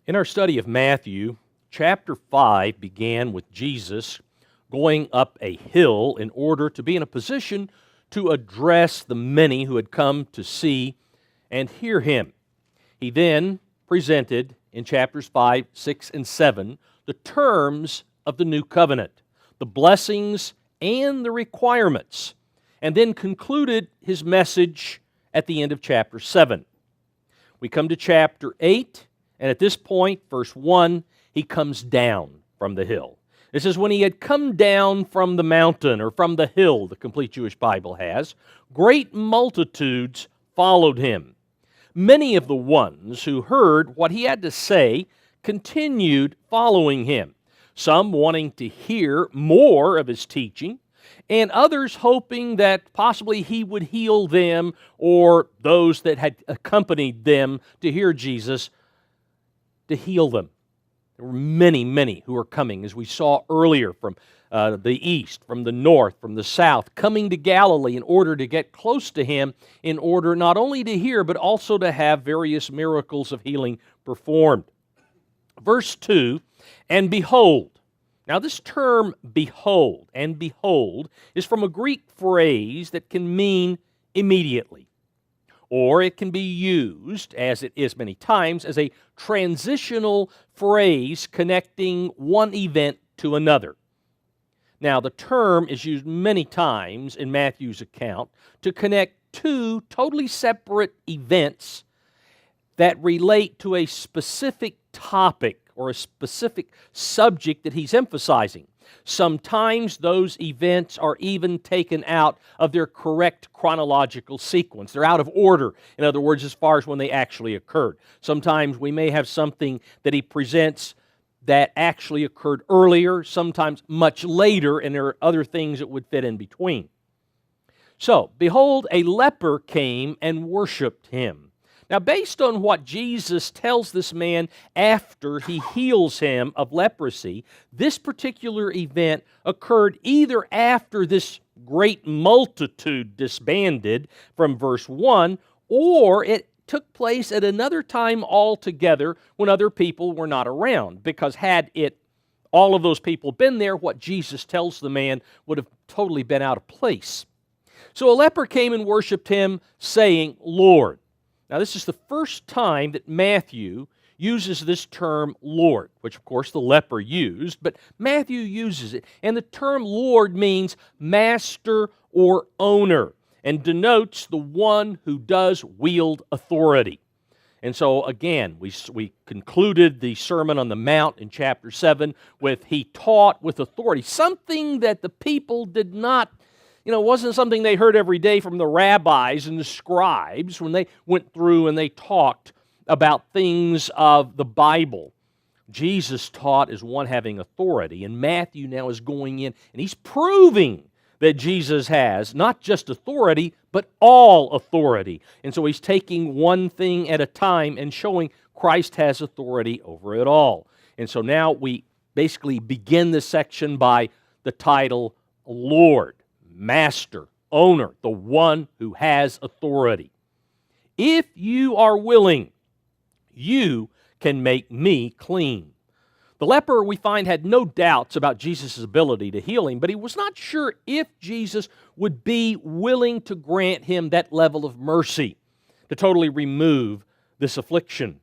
In our study of Matthew, chapter 5 began with Jesus going up a hill in order to be in a position to address the many who had come to see and hear him. He then presented in chapters 5, 6, and 7 the terms of the new covenant, the blessings and the requirements, and then concluded his message at the end of chapter 7. We come to chapter 8, and at this point, verse 1, he comes down from the hill. This is when he had come down from the mountain or from the hill, the complete Jewish Bible has. Great multitudes followed him. Many of the ones who heard what he had to say continued following him, some wanting to hear more of his teaching, and others hoping that possibly he would heal them or those that had accompanied them to hear Jesus to heal them. There were many, many who were coming, as we saw earlier, from the east, from the north, from the south, coming to Galilee in order to get close to him, in order not only to hear, but also to have various miracles of healing performed. Verse 2, and behold. Now this term behold and behold is from a Greek phrase that can mean immediately, or it can be used, as it is many times, as a transitional phrase connecting one event to another. Now, the term is used many times in Matthew's account to connect two totally separate events that relate to a specific topic or a specific subject that he's emphasizing. Sometimes those events are even taken out of their correct chronological sequence. They're out of order, in other words, as far as when they actually occurred. Sometimes we may have something that he presents that actually occurred earlier, sometimes much later, and there are other things that would fit in between. So, behold, a leper came and worshiped him. Now, based on what Jesus tells this man after he heals him of leprosy, this particular event occurred either after this great multitude disbanded from verse 1, or it took place at another time altogether when other people were not around, because had all of those people been there, what Jesus tells the man would have totally been out of place. So a leper came and worshiped him, saying, Lord. Now, this is the first time that Matthew uses this term Lord, which, of course, the leper used, but Matthew uses it. And the term Lord means master or owner and denotes the one who does wield authority. And so, again, we concluded the Sermon on the Mount in chapter 7 with he taught with authority, something that the people did not, wasn't something they heard every day from the rabbis and the scribes when they went through and they talked about things of the Bible. Jesus taught as one having authority, and Matthew now is going in and he's proving that Jesus has not just authority, but all authority. And so he's taking one thing at a time and showing Christ has authority over it all. And so now we basically begin this section by the title Lord, Master, Owner, the one who has authority. If you are willing, you can make me clean. The leper, we find, had no doubts about Jesus' ability to heal him, but he was not sure if Jesus would be willing to grant him that level of mercy to totally remove this affliction.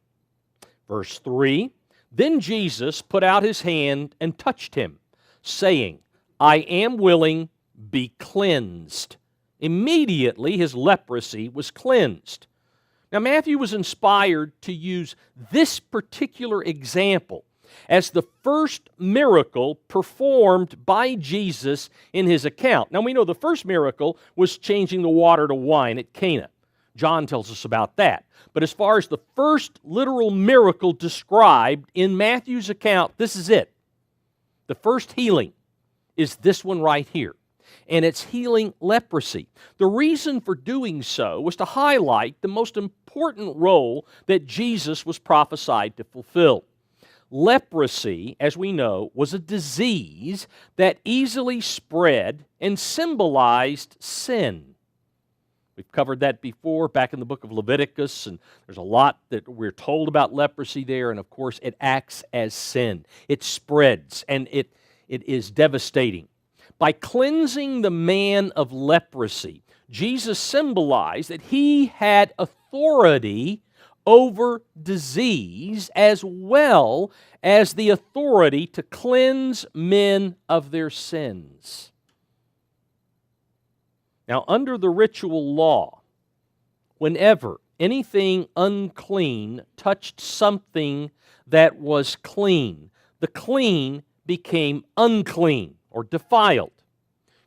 Verse 3, then Jesus put out his hand and touched him, saying, I am willing, be cleansed. Immediately his leprosy was cleansed. Now, Matthew was inspired to use this particular example as the first miracle performed by Jesus in his account. Now, we know the first miracle was changing the water to wine at Cana. John tells us about that. But as far as the first literal miracle described in Matthew's account, this is it. The first healing is this one right here. And it's healing leprosy. The reason for doing so was to highlight the most important role that Jesus was prophesied to fulfill. Leprosy, as we know, was a disease that easily spread and symbolized sin. We've covered that before back in the book of Leviticus, and there's a lot that we're told about leprosy there, and of course it acts as sin. It spreads, and it is devastating. By cleansing the man of leprosy, Jesus symbolized that he had authority over disease as well as the authority to cleanse men of their sins. Now, under the ritual law, whenever anything unclean touched something that was clean, the clean became unclean or defiled.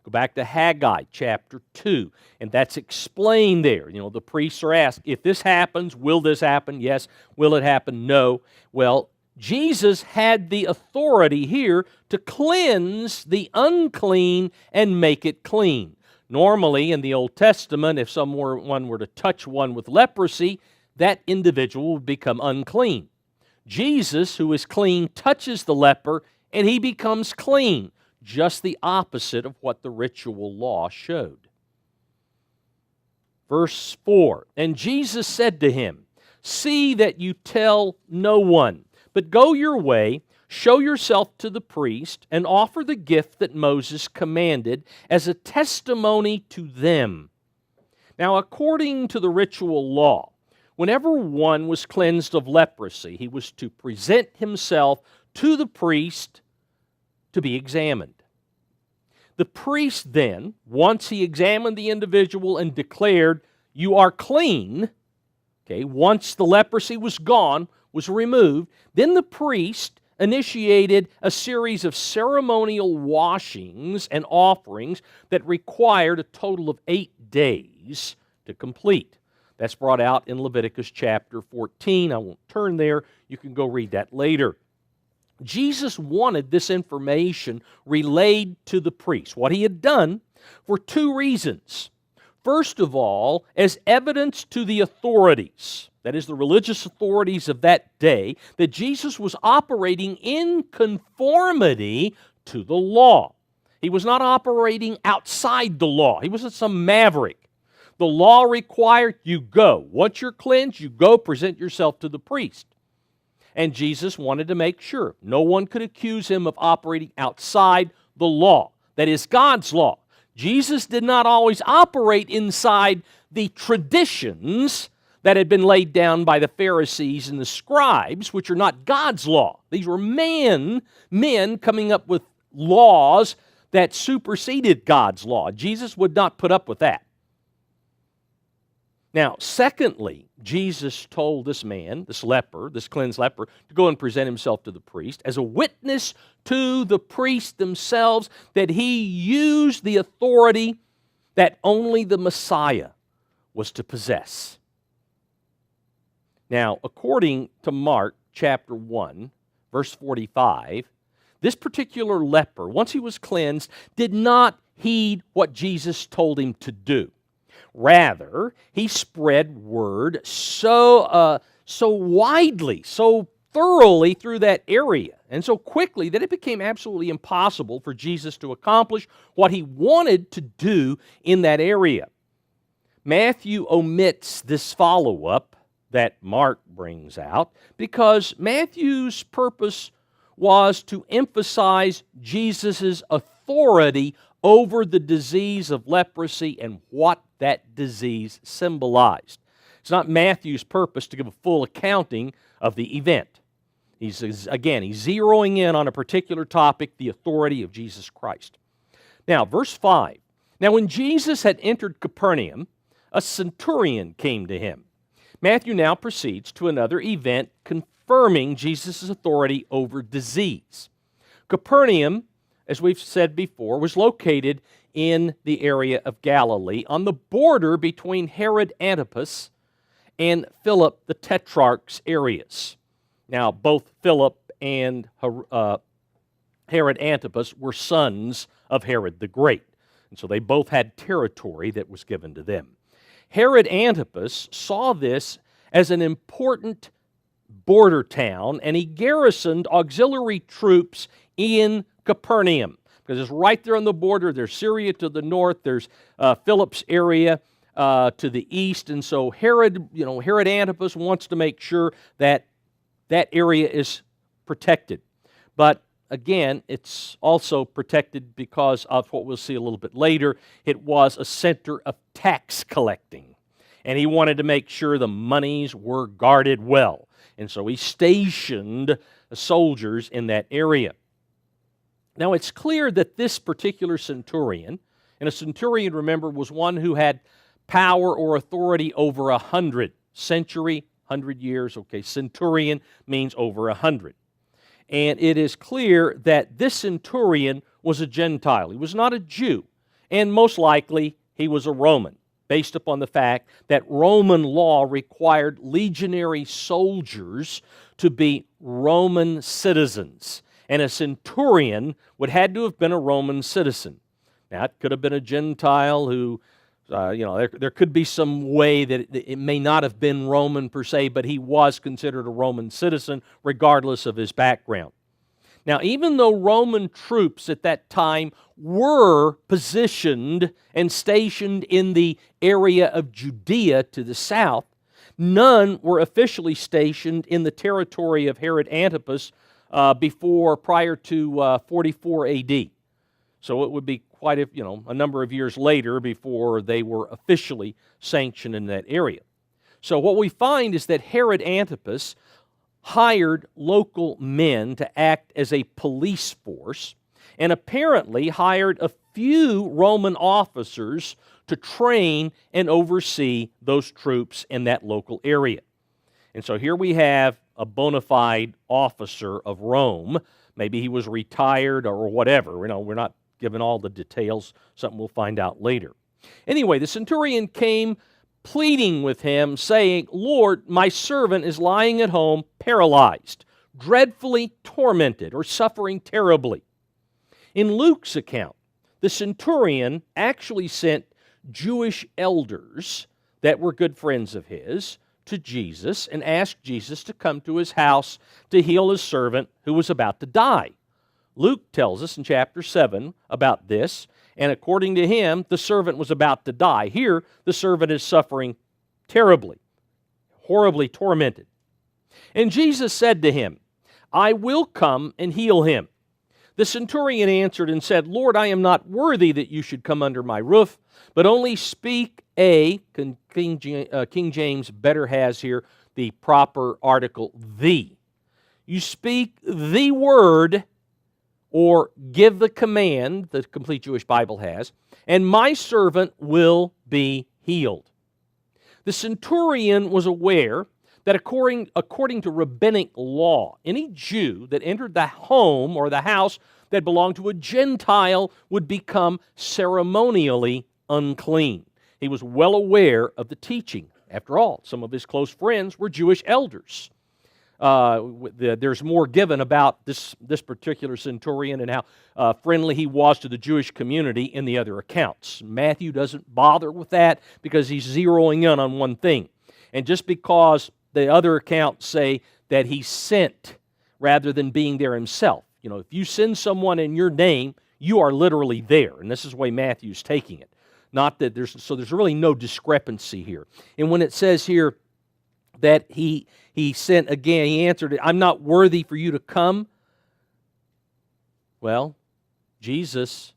Go back to Haggai chapter 2, and that's explained there. You know, the priests are asked, if this happens, will this happen? Yes. Will it happen? No. Well, Jesus had the authority here to cleanse the unclean and make it clean. Normally, in the Old Testament, if someone were to touch one with leprosy, that individual would become unclean. Jesus, who is clean, touches the leper, and he becomes clean, just the opposite of what the ritual law showed. Verse 4, and Jesus said to him, see that you tell no one, but go your way, show yourself to the priest, and offer the gift that Moses commanded as a testimony to them. Now, according to the ritual law, whenever one was cleansed of leprosy, he was to present himself to the priest to be examined. The priest then, once he examined the individual and declared, you are clean, okay, once the leprosy was gone, was removed, then the priest initiated a series of ceremonial washings and offerings that required a total of 8 days to complete. That's brought out in Leviticus chapter 14. I won't turn there. You can go read that later. Jesus wanted this information relayed to the priest, what he had done, for 2 reasons. First of all, as evidence to the authorities, that is, the religious authorities of that day, that Jesus was operating in conformity to the law. He was not operating outside the law. He wasn't some maverick. The law required you go. Once you're cleansed, you go present yourself to the priest. And Jesus wanted to make sure no one could accuse him of operating outside the law, that is, God's law. Jesus did not always operate inside the traditions that had been laid down by the Pharisees and the scribes, which are not God's law. These were men coming up with laws that superseded God's law. Jesus would not put up with that. Now, secondly, Jesus told this man, this leper, this cleansed leper, to go and present himself to the priest as a witness to the priests themselves that he used the authority that only the Messiah was to possess. Now, according to Mark chapter 1, verse 45, this particular leper, once he was cleansed, did not heed what Jesus told him to do. Rather, he spread word so widely, so thoroughly through that area, and so quickly that it became absolutely impossible for Jesus to accomplish what he wanted to do in that area. Matthew omits this follow-up that Mark brings out because Matthew's purpose was to emphasize Jesus' authority over the disease of leprosy and what that disease symbolized. It's not Matthew's purpose to give a full accounting of the event. He's zeroing in on a particular topic, the authority of Jesus Christ. Now, verse 5. Now, when Jesus had entered Capernaum, a centurion came to him. Matthew now proceeds to another event confirming Jesus' authority over disease. Capernaum, as we've said before, was located in the area of Galilee on the border between Herod Antipas and Philip the Tetrarch's areas. Now, both Philip and Herod Antipas were sons of Herod the Great, and so they both had territory that was given to them. Herod Antipas saw this as an important border town, and he garrisoned auxiliary troops in Capernaum, because it's right there on the border. There's Syria to the north, there's Philip's area to the east, and so Herod Antipas wants to make sure that that area is protected. But again, it's also protected because of what we'll see a little bit later. It was a center of tax collecting, and he wanted to make sure the monies were guarded well. And so he stationed soldiers in that area. Now, it's clear that this particular centurion, and a centurion, remember, was one who had power or authority over 100. Century, 100 years, okay. Centurion means over 100. And it is clear that this centurion was a Gentile. He was not a Jew, and most likely he was a Roman, based upon the fact that Roman law required legionary soldiers to be Roman citizens, and a centurion would had to have been a Roman citizen. Now, it could have been a Gentile who, there could be some way that it may not have been Roman per se, but he was considered a Roman citizen regardless of his background. Now, even though Roman troops at that time were positioned and stationed in the area of Judea to the south, none were officially stationed in the territory of Herod Antipas prior to 44 A.D. So it would be quite a number of years later before they were officially sanctioned in that area. So what we find is that Herod Antipas hired local men to act as a police force, and apparently hired a few Roman officers to train and oversee those troops in that local area. And so here we have a bona fide officer of Rome. Maybe he was retired or whatever. We're not given all the details, something we'll find out later. Anyway, the centurion came pleading with him, saying, "Lord, my servant is lying at home, paralyzed, dreadfully tormented, or suffering terribly." In Luke's account, the centurion actually sent Jewish elders that were good friends of his to Jesus and asked Jesus to come to his house to heal his servant who was about to die. Luke tells us in chapter 7 about this, and according to him, the servant was about to die. Here, the servant is suffering terribly, horribly tormented. And Jesus said to him, "I will come and heal him." The centurion answered and said, "Lord, I am not worthy that you should come under my roof, but only speak King James better has here the proper article, the. You speak the word, or give the command, the Complete Jewish Bible has, and my servant will be healed." The centurion was aware that according to rabbinic law, any Jew that entered the home or the house that belonged to a Gentile would become ceremonially unclean. He was well aware of the teaching. After all, some of his close friends were Jewish elders. There's more given about this particular centurion and how friendly he was to the Jewish community in the other accounts. Matthew doesn't bother with that because he's zeroing in on one thing. And just because the other accounts say that he sent rather than being there himself. If you send someone in your name, you are literally there. And this is the way Matthew's taking it. Not that there's really no discrepancy here. And when it says here that he sent again, he answered, "I'm not worthy for you to come." Well, Jesus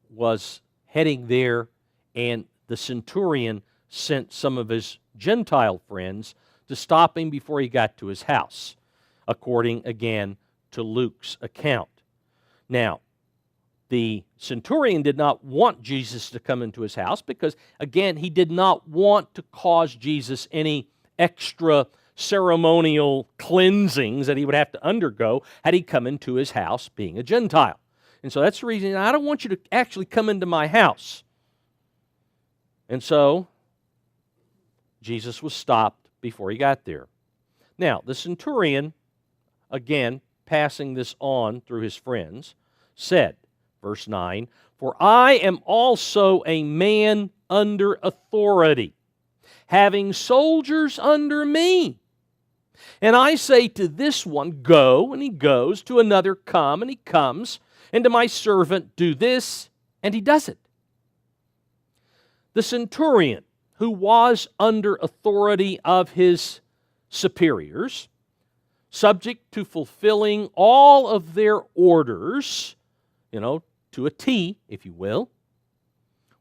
was heading there, and the centurion sent some of his Gentile friends to stop him before he got to his house, according again to Luke's account. Now, the centurion did not want Jesus to come into his house because, again, he did not want to cause Jesus any extra ceremonial cleansings that he would have to undergo had he come into his house being a Gentile. And so that's the reason, I don't want you to actually come into my house. And so Jesus was stopped before he got there. Now, the centurion, again, passing this on through his friends, said, verse 9, "For I am also a man under authority, having soldiers under me. And I say to this one, go, and he goes, to another, come, and he comes, and to my servant, do this, and he does it." The centurion, who was under authority of his superiors, subject to fulfilling all of their orders, to a T, if you will,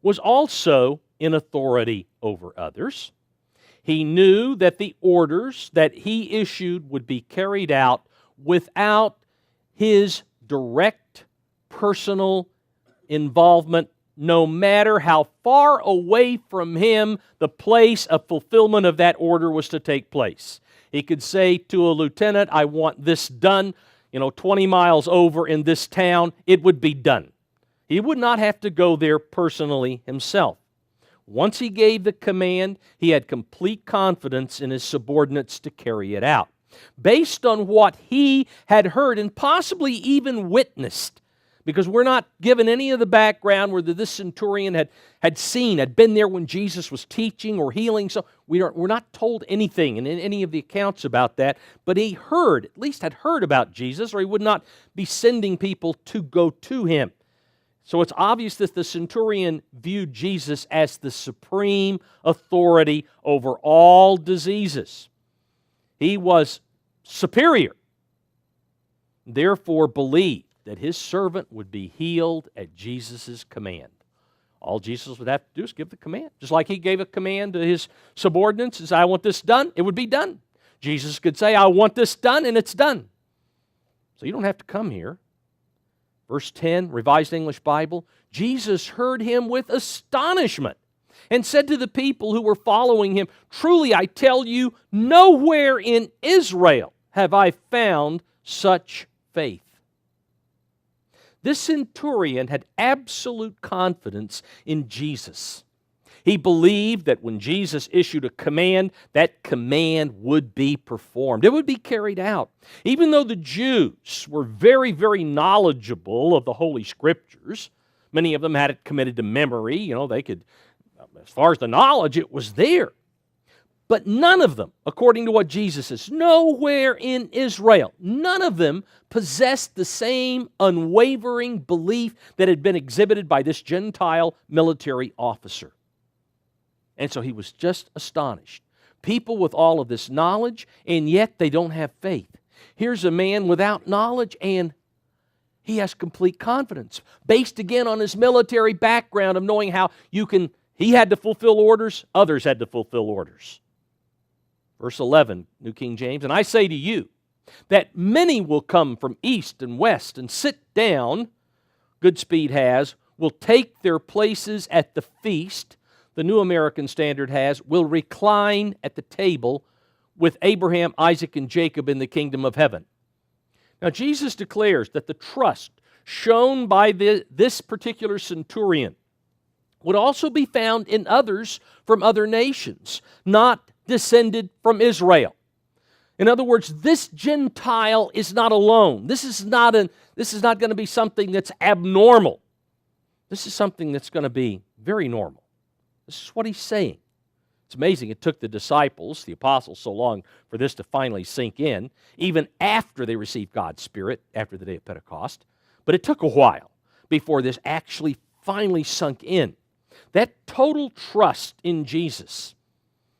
was also in authority over others. He knew that the orders that he issued would be carried out without his direct personal involvement, no matter how far away from him the place of fulfillment of that order was to take place. He could say to a lieutenant, I want this done, 20 miles over in this town. It would be done. He would not have to go there personally himself. Once he gave the command, he had complete confidence in his subordinates to carry it out. Based on what he had heard and possibly even witnessed, because we're not given any of the background whether this centurion had been there when Jesus was teaching or healing. So we're not told anything in any of the accounts about that. But he at least had heard about Jesus, or he would not be sending people to go to him. So it's obvious that the centurion viewed Jesus as the supreme authority over all diseases. He was superior, therefore believed that his servant would be healed at Jesus' command. All Jesus would have to do is give the command. Just like he gave a command to his subordinates and say, I want this done, it would be done. Jesus could say, I want this done, and it's done. So you don't have to come here. Verse 10, Revised English Bible, Jesus heard him with astonishment and said to the people who were following him, truly I tell you, nowhere in Israel have I found such faith. This centurion had absolute confidence in Jesus. He believed that when Jesus issued a command, that command would be performed. It would be carried out. Even though the Jews were very, very knowledgeable of the Holy Scriptures, many of them had it committed to memory. They could, as far as the knowledge, it was there. But none of them, according to what Jesus says, nowhere in Israel, none of them possessed the same unwavering belief that had been exhibited by this Gentile military officer. And so he was just astonished. People with all of this knowledge, and yet they don't have faith. Here's a man without knowledge, and he has complete confidence, based again on his military background of knowing how he had to fulfill orders, others had to fulfill orders. Verse 11, New King James, and I say to you that many will come from east and west and sit down, Goodspeed has, will take their places at the feast. The New American Standard has, will recline at the table with Abraham, Isaac, and Jacob in the kingdom of heaven. Now Jesus declares that the trust shown by this particular centurion would also be found in others from other nations, not descended from Israel. In other words, this Gentile is not alone. This is not going to be something that's abnormal. This is something that's going to be very normal. This is what he's saying. It's amazing it took the disciples, the apostles, so long for this to finally sink in, even after they received God's Spirit, after the day of Pentecost. But it took a while before this actually finally sunk in. That total trust in Jesus,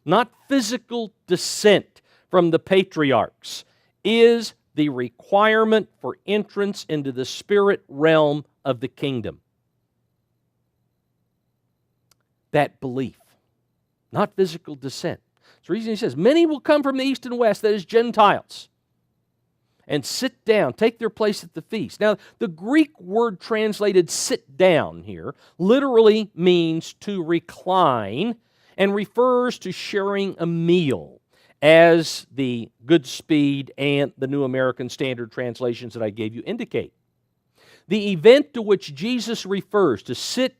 not physical descent from the patriarchs, is the requirement for entrance into the spirit realm of the kingdom. That belief, not physical descent. That's the reason he says, many will come from the east and west, that is Gentiles, and sit down, take their place at the feast. Now, the Greek word translated sit down here literally means to recline and refers to sharing a meal, as the Goodspeed and the New American Standard translations that I gave you indicate. The event to which Jesus refers, to sit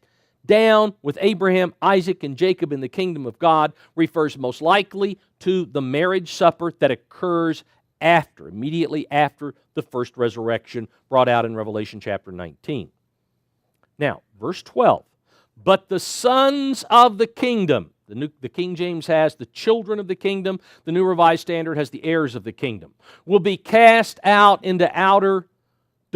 down with Abraham, Isaac, and Jacob in the kingdom of God, refers most likely to the marriage supper that occurs immediately after the first resurrection, brought out in Revelation chapter 19. Now, verse 12, but the sons of the kingdom, the King James has the children of the kingdom, the New Revised Standard has the heirs of the kingdom, will be cast out into outer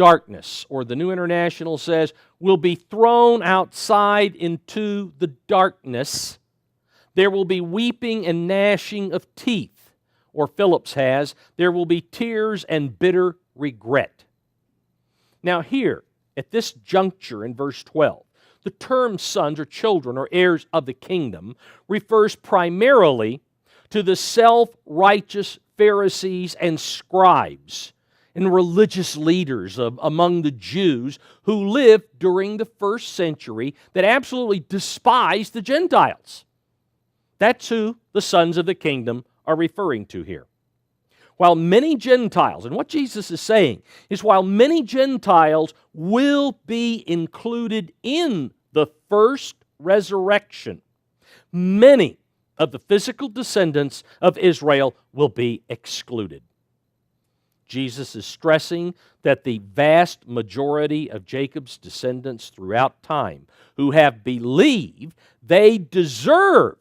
darkness, or the New International says, will be thrown outside into the darkness. There will be weeping and gnashing of teeth. Or Phillips has, there will be tears and bitter regret. Now here, at this juncture in verse 12, the term sons or children or heirs of the kingdom refers primarily to the self-righteous Pharisees and scribes and religious leaders among the Jews who lived during the first century that absolutely despised the Gentiles. That's who the sons of the kingdom are referring to here. While many Gentiles, and what Jesus is saying is while many Gentiles will be included in the first resurrection, many of the physical descendants of Israel will be excluded. Jesus is stressing that the vast majority of Jacob's descendants throughout time who have believed they deserve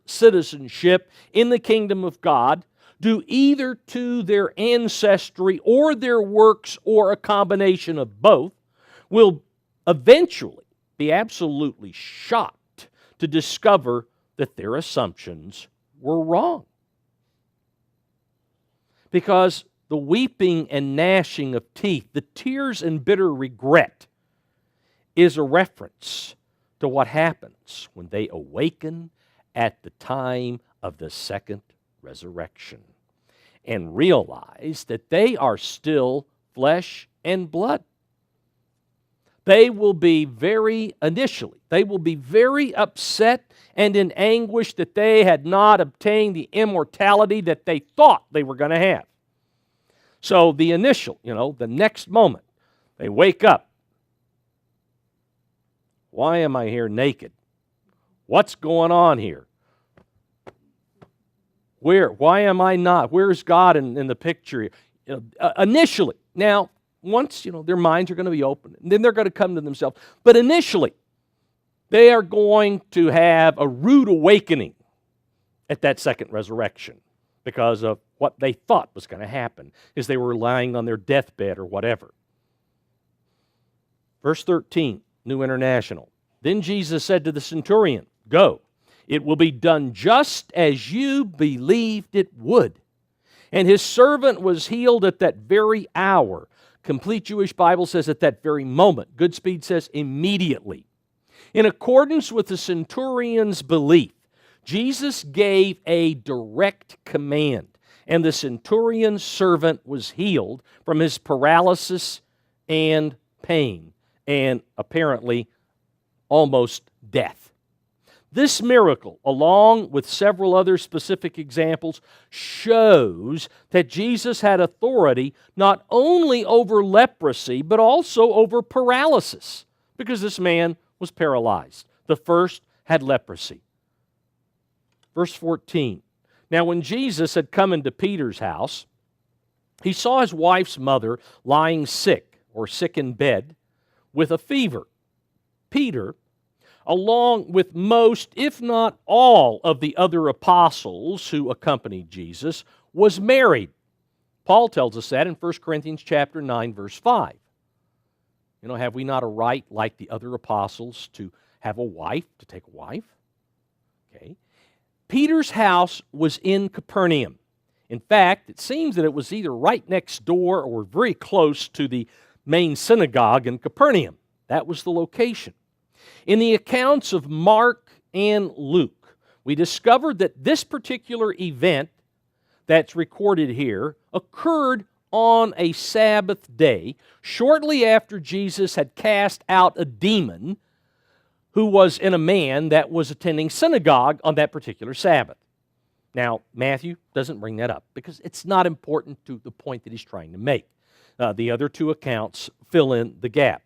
citizenship in the kingdom of God, due either to their ancestry or their works or a combination of both, will eventually be absolutely shocked to discover that their assumptions were wrong. Because the weeping and gnashing of teeth, the tears and bitter regret, is a reference to what happens when they awaken at the time of the second resurrection and realize that they are still flesh and blood. They will be very upset and in anguish that they had not obtained the immortality that they thought they were going to have. So the next moment, they wake up. Why am I here naked? What's going on here? Why am I not? Where's God in the picture? Initially, now, once, their minds are going to be open, and then they're going to come to themselves. But initially, they are going to have a rude awakening at that second resurrection because of what they thought was going to happen as they were lying on their deathbed or whatever. Verse 13, New International. Then Jesus said to the centurion, "Go, it will be done just as you believed it would." And his servant was healed at that very hour. Complete Jewish Bible says at that very moment. Goodspeed says immediately. In accordance with the centurion's belief, Jesus gave a direct command, and the centurion's servant was healed from his paralysis and pain, and apparently almost death. This miracle, along with several other specific examples, shows that Jesus had authority not only over leprosy, but also over paralysis, because this man was paralyzed. The first had leprosy. Verse 14. Now when Jesus had come into Peter's house, he saw his wife's mother lying sick in bed with a fever. Peter, along with most, if not all, of the other apostles who accompanied Jesus, was married. Paul tells us that in 1 Corinthians chapter 9, verse 5. Have we not a right, like the other apostles, to have a wife, to take a wife? Okay. Peter's house was in Capernaum. In fact, it seems that it was either right next door or very close to the main synagogue in Capernaum. That was the location. In the accounts of Mark and Luke, we discovered that this particular event that's recorded here occurred on a Sabbath day, shortly after Jesus had cast out a demon who was in a man that was attending synagogue on that particular Sabbath. Now, Matthew doesn't bring that up because it's not important to the point that he's trying to make. The other two accounts fill in the gap.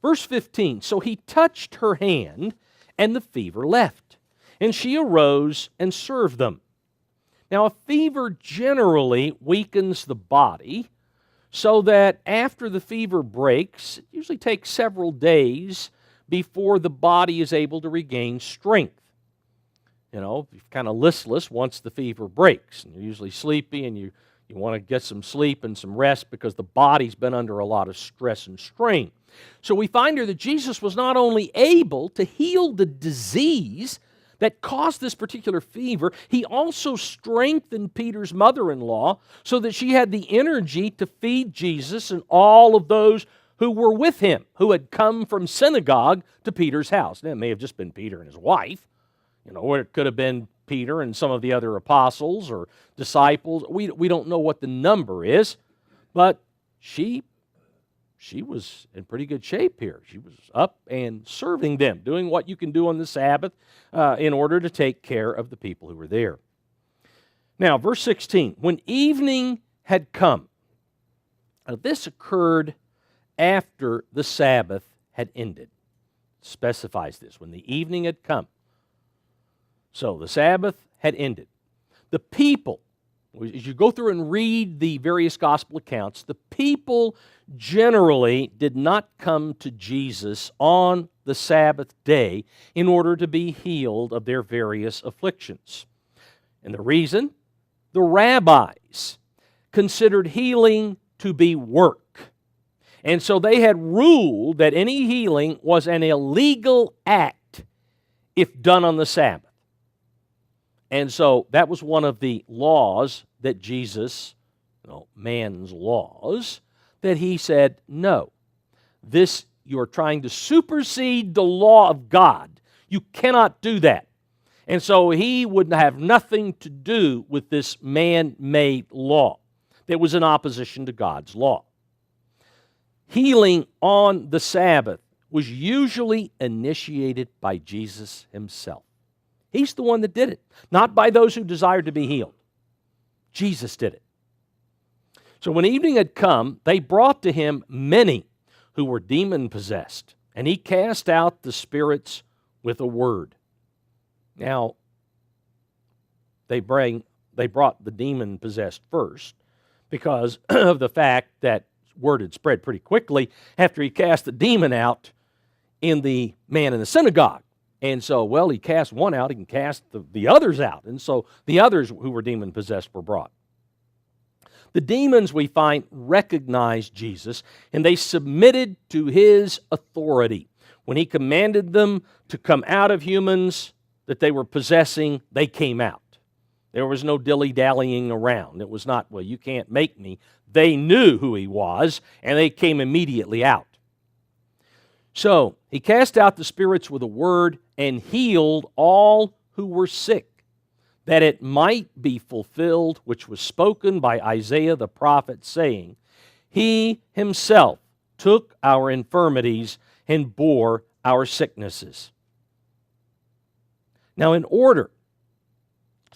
Verse 15, so he touched her hand, and the fever left, and she arose and served them. Now, a fever generally weakens the body, so that after the fever breaks, it usually takes several days before the body is able to regain strength. You're kind of listless once the fever breaks, and you're usually sleepy, and you You want to get some sleep and some rest because the body's been under a lot of stress and strain. So we find here that Jesus was not only able to heal the disease that caused this particular fever, he also strengthened Peter's mother-in-law so that she had the energy to feed Jesus and all of those who were with him, who had come from synagogue to Peter's house. Now, it may have just been Peter and his wife, or it could have been Peter and some of the other apostles or disciples. We don't know what the number is, but she was in pretty good shape here. She was up and serving them, doing what you can do on the Sabbath in order to take care of the people who were there. Now, verse 16, when evening had come, now this occurred after the Sabbath had ended. It specifies this, when the evening had come. So the Sabbath had ended. The people, as you go through and read the various gospel accounts, the people generally did not come to Jesus on the Sabbath day in order to be healed of their various afflictions. And the reason? The rabbis considered healing to be work. And so they had ruled that any healing was an illegal act if done on the Sabbath. And so that was one of the laws that Jesus, man's laws, that he said, no, this, you're trying to supersede the law of God. You cannot do that. And so he would have nothing to do with this man-made law that was in opposition to God's law. Healing on the Sabbath was usually initiated by Jesus himself. He's the one that did it, not by those who desired to be healed. Jesus did it. So when evening had come, they brought to him many who were demon-possessed, and he cast out the spirits with a word. Now, they brought the demon-possessed first because of the fact that word had spread pretty quickly after he cast the demon out in the man in the synagogue. And so, he cast one out, he can cast the others out. And so the others who were demon-possessed were brought. The demons, we find, recognized Jesus, and they submitted to his authority. When he commanded them to come out of humans that they were possessing, they came out. There was no dilly-dallying around. It was not, you can't make me. They knew who he was, and they came immediately out. So he cast out the spirits with a word and healed all who were sick, that it might be fulfilled which was spoken by Isaiah the prophet, saying, He himself took our infirmities and bore our sicknesses. Now, in order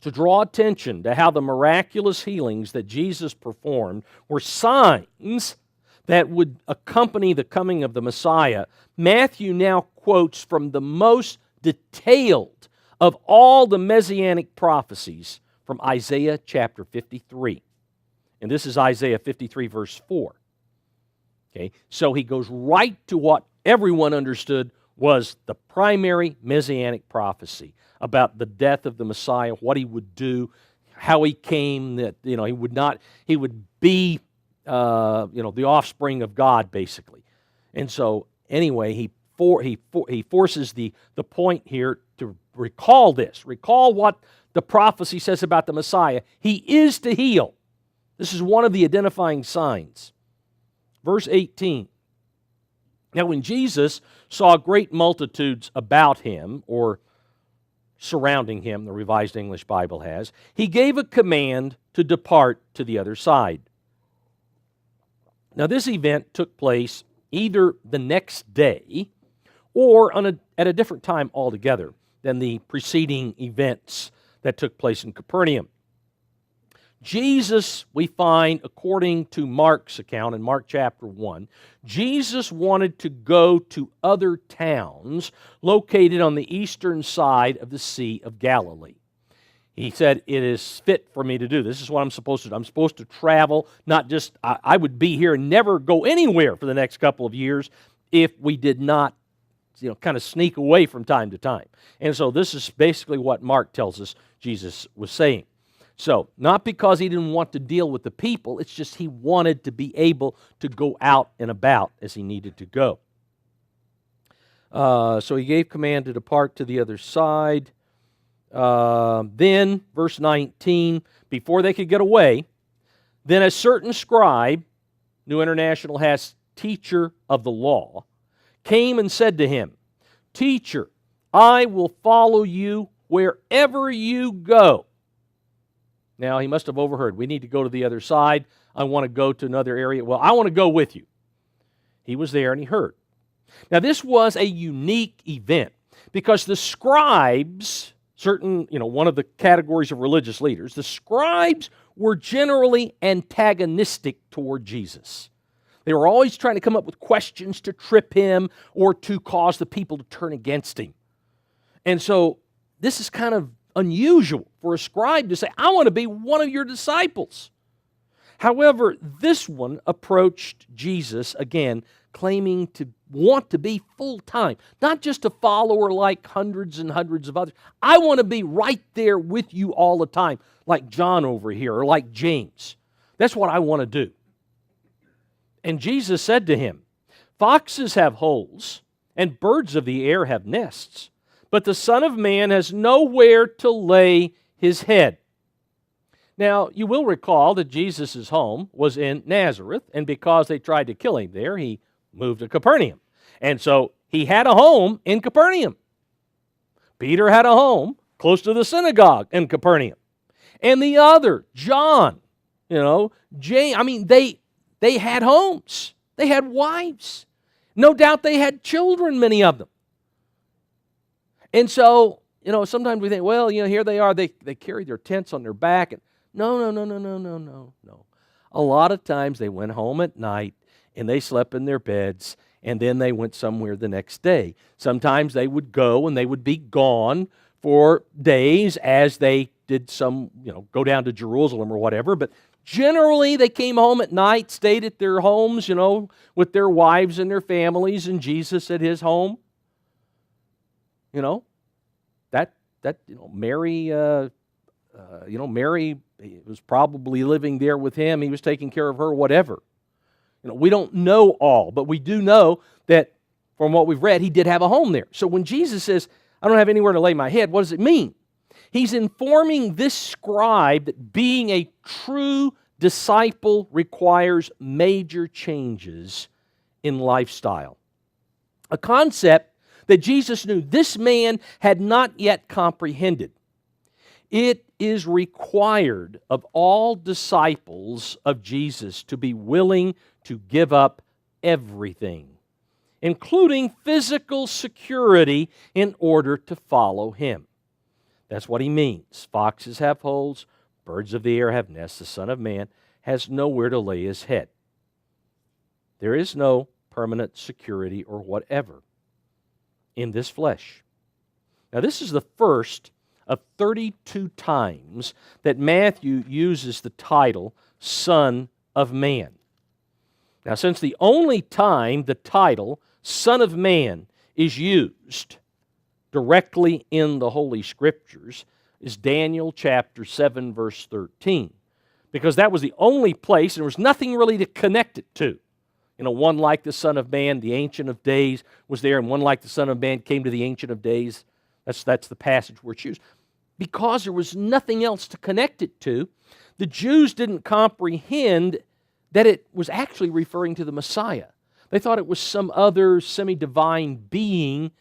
to draw attention to how the miraculous healings that Jesus performed were signs that would accompany the coming of the Messiah, Matthew now quotes from the most detailed of all the messianic prophecies from Isaiah chapter 53. And this is Isaiah 53, verse 4. Okay, so he goes right to what everyone understood was the primary messianic prophecy about the death of the Messiah, what he would do, how he came, that he would be the offspring of God, basically. And so anyway, he forces the point here to recall this. Recall what the prophecy says about the Messiah. He is to heal. This is one of the identifying signs. Verse 18. Now when Jesus saw great multitudes about him, or surrounding him, the Revised English Bible has, he gave a command to depart to the other side. Now this event took place either the next day or at a different time altogether than the preceding events that took place in Capernaum. Jesus, we find, according to Mark's account in Mark chapter 1, Jesus wanted to go to other towns located on the eastern side of the Sea of Galilee. He said, it is fit for me to do. This is what I'm supposed to do. I'm supposed to travel, not just, I would be here and never go anywhere for the next couple of years if we did not, kind of sneak away from time to time. And so this is basically what Mark tells us Jesus was saying. So, not because he didn't want to deal with the people, it's just he wanted to be able to go out and about as he needed to go. So he gave command to depart to the other side. Then, verse 19, before they could get away, then a certain scribe, New International has teacher of the law, came and said to him, Teacher, I will follow you wherever you go. Now, he must have overheard. We need to go to the other side. I want to go to another area. Well, I want to go with you. He was there and he heard. Now, this was a unique event because the scribes, one of the categories of religious leaders, the scribes were generally antagonistic toward Jesus. They were always trying to come up with questions to trip him or to cause the people to turn against him. And so this is kind of unusual for a scribe to say, I want to be one of your disciples. However, this one approached Jesus again, claiming to want to be full-time, not just a follower like hundreds and hundreds of others. I want to be right there with you all the time, like John over here, or like James. That's what I want to do. And Jesus said to him, Foxes have holes, and birds of the air have nests, but the Son of Man has nowhere to lay his head. Now, you will recall that Jesus' home was in Nazareth, and because they tried to kill him there, he moved to Capernaum. And so he had a home in Capernaum. Peter had a home close to the synagogue in Capernaum. And the other, John, James, they had homes. They had wives. No doubt they had children, many of them. And so, sometimes we think, well, here they are. They carry their tents on their back. And no. A lot of times they went home at night and they slept in their beds and then they went somewhere the next day. Sometimes they would go and they would be gone for days as they did go down to Jerusalem or whatever. But generally they came home at night, stayed at their homes, with their wives and their families, and Jesus at his home. Mary, Mary was probably living there with him. He was taking care of her, whatever. We don't know all, but we do know that from what we've read, he did have a home there. So when Jesus says, I don't have anywhere to lay my head, what does it mean? He's informing this scribe that being a true disciple requires major changes in lifestyle. A concept that Jesus knew this man had not yet comprehended. It is required of all disciples of Jesus to be willing to give up everything, including physical security, in order to follow him. That's what he means. Foxes have holes, birds of the air have nests, the Son of Man has nowhere to lay his head. There is no permanent security or whatever in this flesh. Now, this is the first of 32 times that Matthew uses the title Son of Man. Now, since the only time the title Son of Man is used directly in the Holy Scriptures is Daniel chapter 7, verse 13, because that was the only place, and there was nothing really to connect it to. One like the Son of Man, the Ancient of Days was there, and one like the Son of Man came to the Ancient of Days. That's the passage we're choosing. Because there was nothing else to connect it to, the Jews didn't comprehend that it was actually referring to the Messiah. They thought it was some other semi-divine being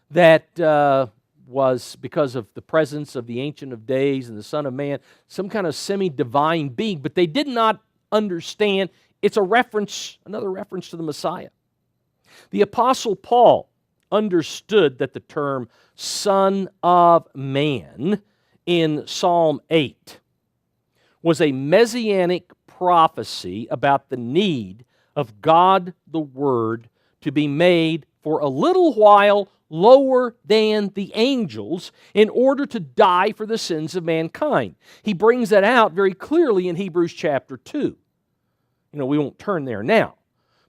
that was, because of the presence of the Ancient of Days and the Son of Man, some kind of semi-divine being, but they did not understand it's another reference to the Messiah. The Apostle Paul understood that the term Son of Man in Psalm 8 was a messianic prophecy about the need of God the Word to be made for a little while lower than the angels in order to die for the sins of mankind. He brings that out very clearly in Hebrews chapter 2. We won't turn there now.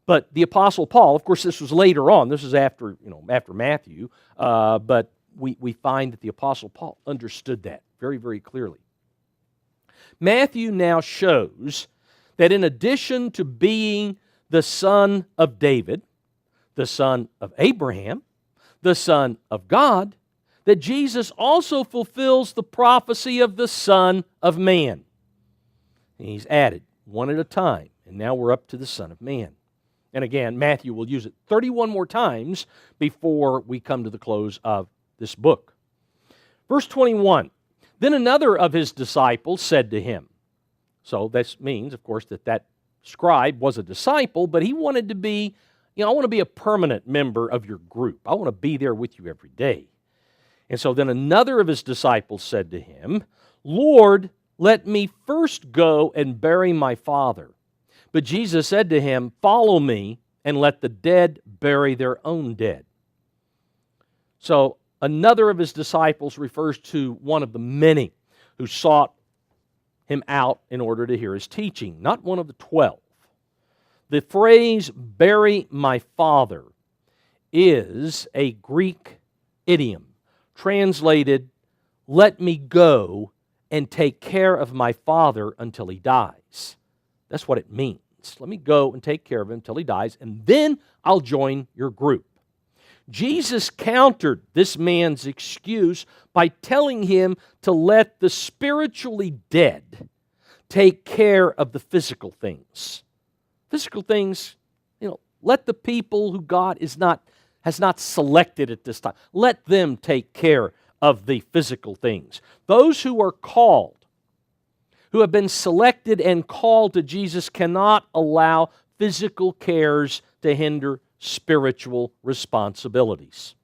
But the Apostle Paul, of course, this was later on. This is after Matthew. But we find that the Apostle Paul understood that very, very clearly. Matthew now shows that in addition to being the son of David, the son of Abraham, the Son of God, that Jesus also fulfills the prophecy of the Son of Man. And he's added one at a time, and now we're up to the Son of Man. And again, Matthew will use it 31 more times before we come to the close of this book. Verse 21, then another of his disciples said to him, so this means, of course, that scribe was a disciple, but he wanted to be, I want to be a permanent member of your group. I want to be there with you every day. And so then another of his disciples said to him, Lord, let me first go and bury my father. But Jesus said to him, follow me and let the dead bury their own dead. So another of his disciples refers to one of the many who sought him out in order to hear his teaching, not one of the 12. The phrase, bury my father, is a Greek idiom translated, let me go and take care of my father until he dies. That's what it means. Let me go and take care of him until he dies, and then I'll join your group. Jesus countered this man's excuse by telling him to let the spiritually dead take care of the physical things. Physical things, let the people who God has not selected at this time, let them take care of the physical things. Those who are called, who have been selected and called to Jesus, cannot allow physical cares to hinder spiritual responsibilities.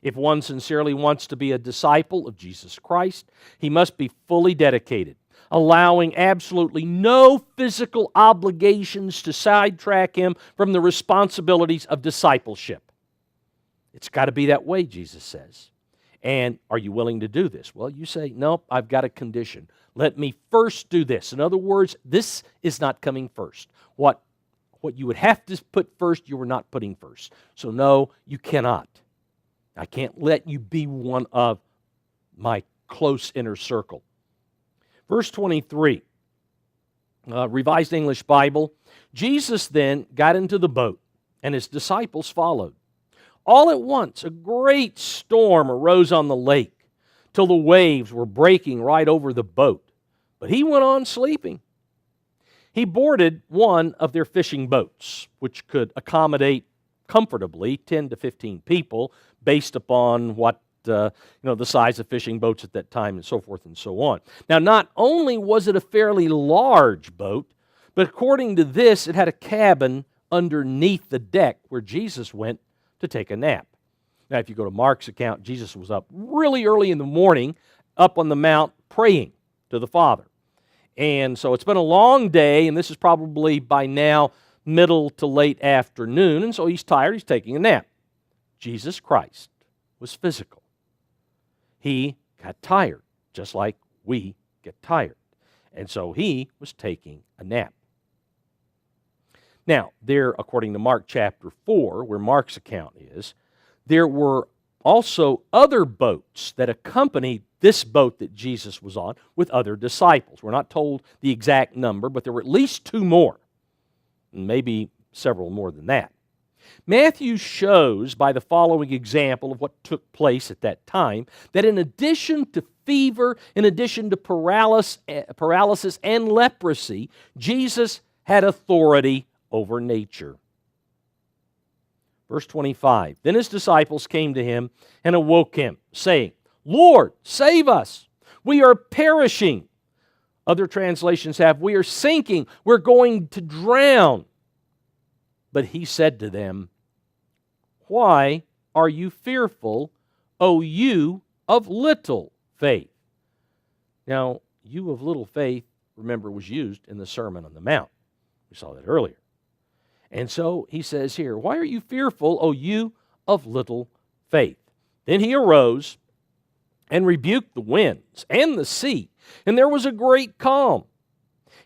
If one sincerely wants to be a disciple of Jesus Christ, he must be fully dedicated, allowing absolutely no physical obligations to sidetrack him from the responsibilities of discipleship. It's got to be that way, Jesus says. And are you willing to do this? Well, you say, nope, I've got a condition. Let me first do this. In other words, this is not coming first. What you would have to put first, you were not putting first. So no, you cannot. I can't let you be one of my close inner circle. Verse 23, Revised English Bible, Jesus then got into the boat, and his disciples followed. All at once, a great storm arose on the lake, till the waves were breaking right over the boat. But he went on sleeping. He boarded one of their fishing boats, which could accommodate comfortably 10 to 15 people, based upon what the size of fishing boats at that time and so forth and so on. Now, not only was it a fairly large boat, but according to this, it had a cabin underneath the deck where Jesus went to take a nap. Now, if you go to Mark's account, Jesus was up really early in the morning, up on the mount, praying to the Father. And so it's been a long day, and this is probably by now middle to late afternoon, and so he's tired, he's taking a nap. Jesus Christ was physical. He got tired, just like we get tired. And so he was taking a nap. Now, there, according to Mark chapter 4, where Mark's account is, there were also other boats that accompanied this boat that Jesus was on with other disciples. We're not told the exact number, but there were at least 2 more, and maybe several more than that. Matthew shows by the following example of what took place at that time that in addition to fever, in addition to paralysis and leprosy, Jesus had authority over nature. Verse 25, then his disciples came to him and awoke him, saying, Lord, save us. We are perishing. Other translations have, we are sinking. We're going to drown. But he said to them, why are you fearful, O you of little faith? Now, you of little faith, remember, was used in the Sermon on the Mount. We saw that earlier. And so he says here, why are you fearful, O you of little faith? Then he arose and rebuked the winds and the sea, and there was a great calm.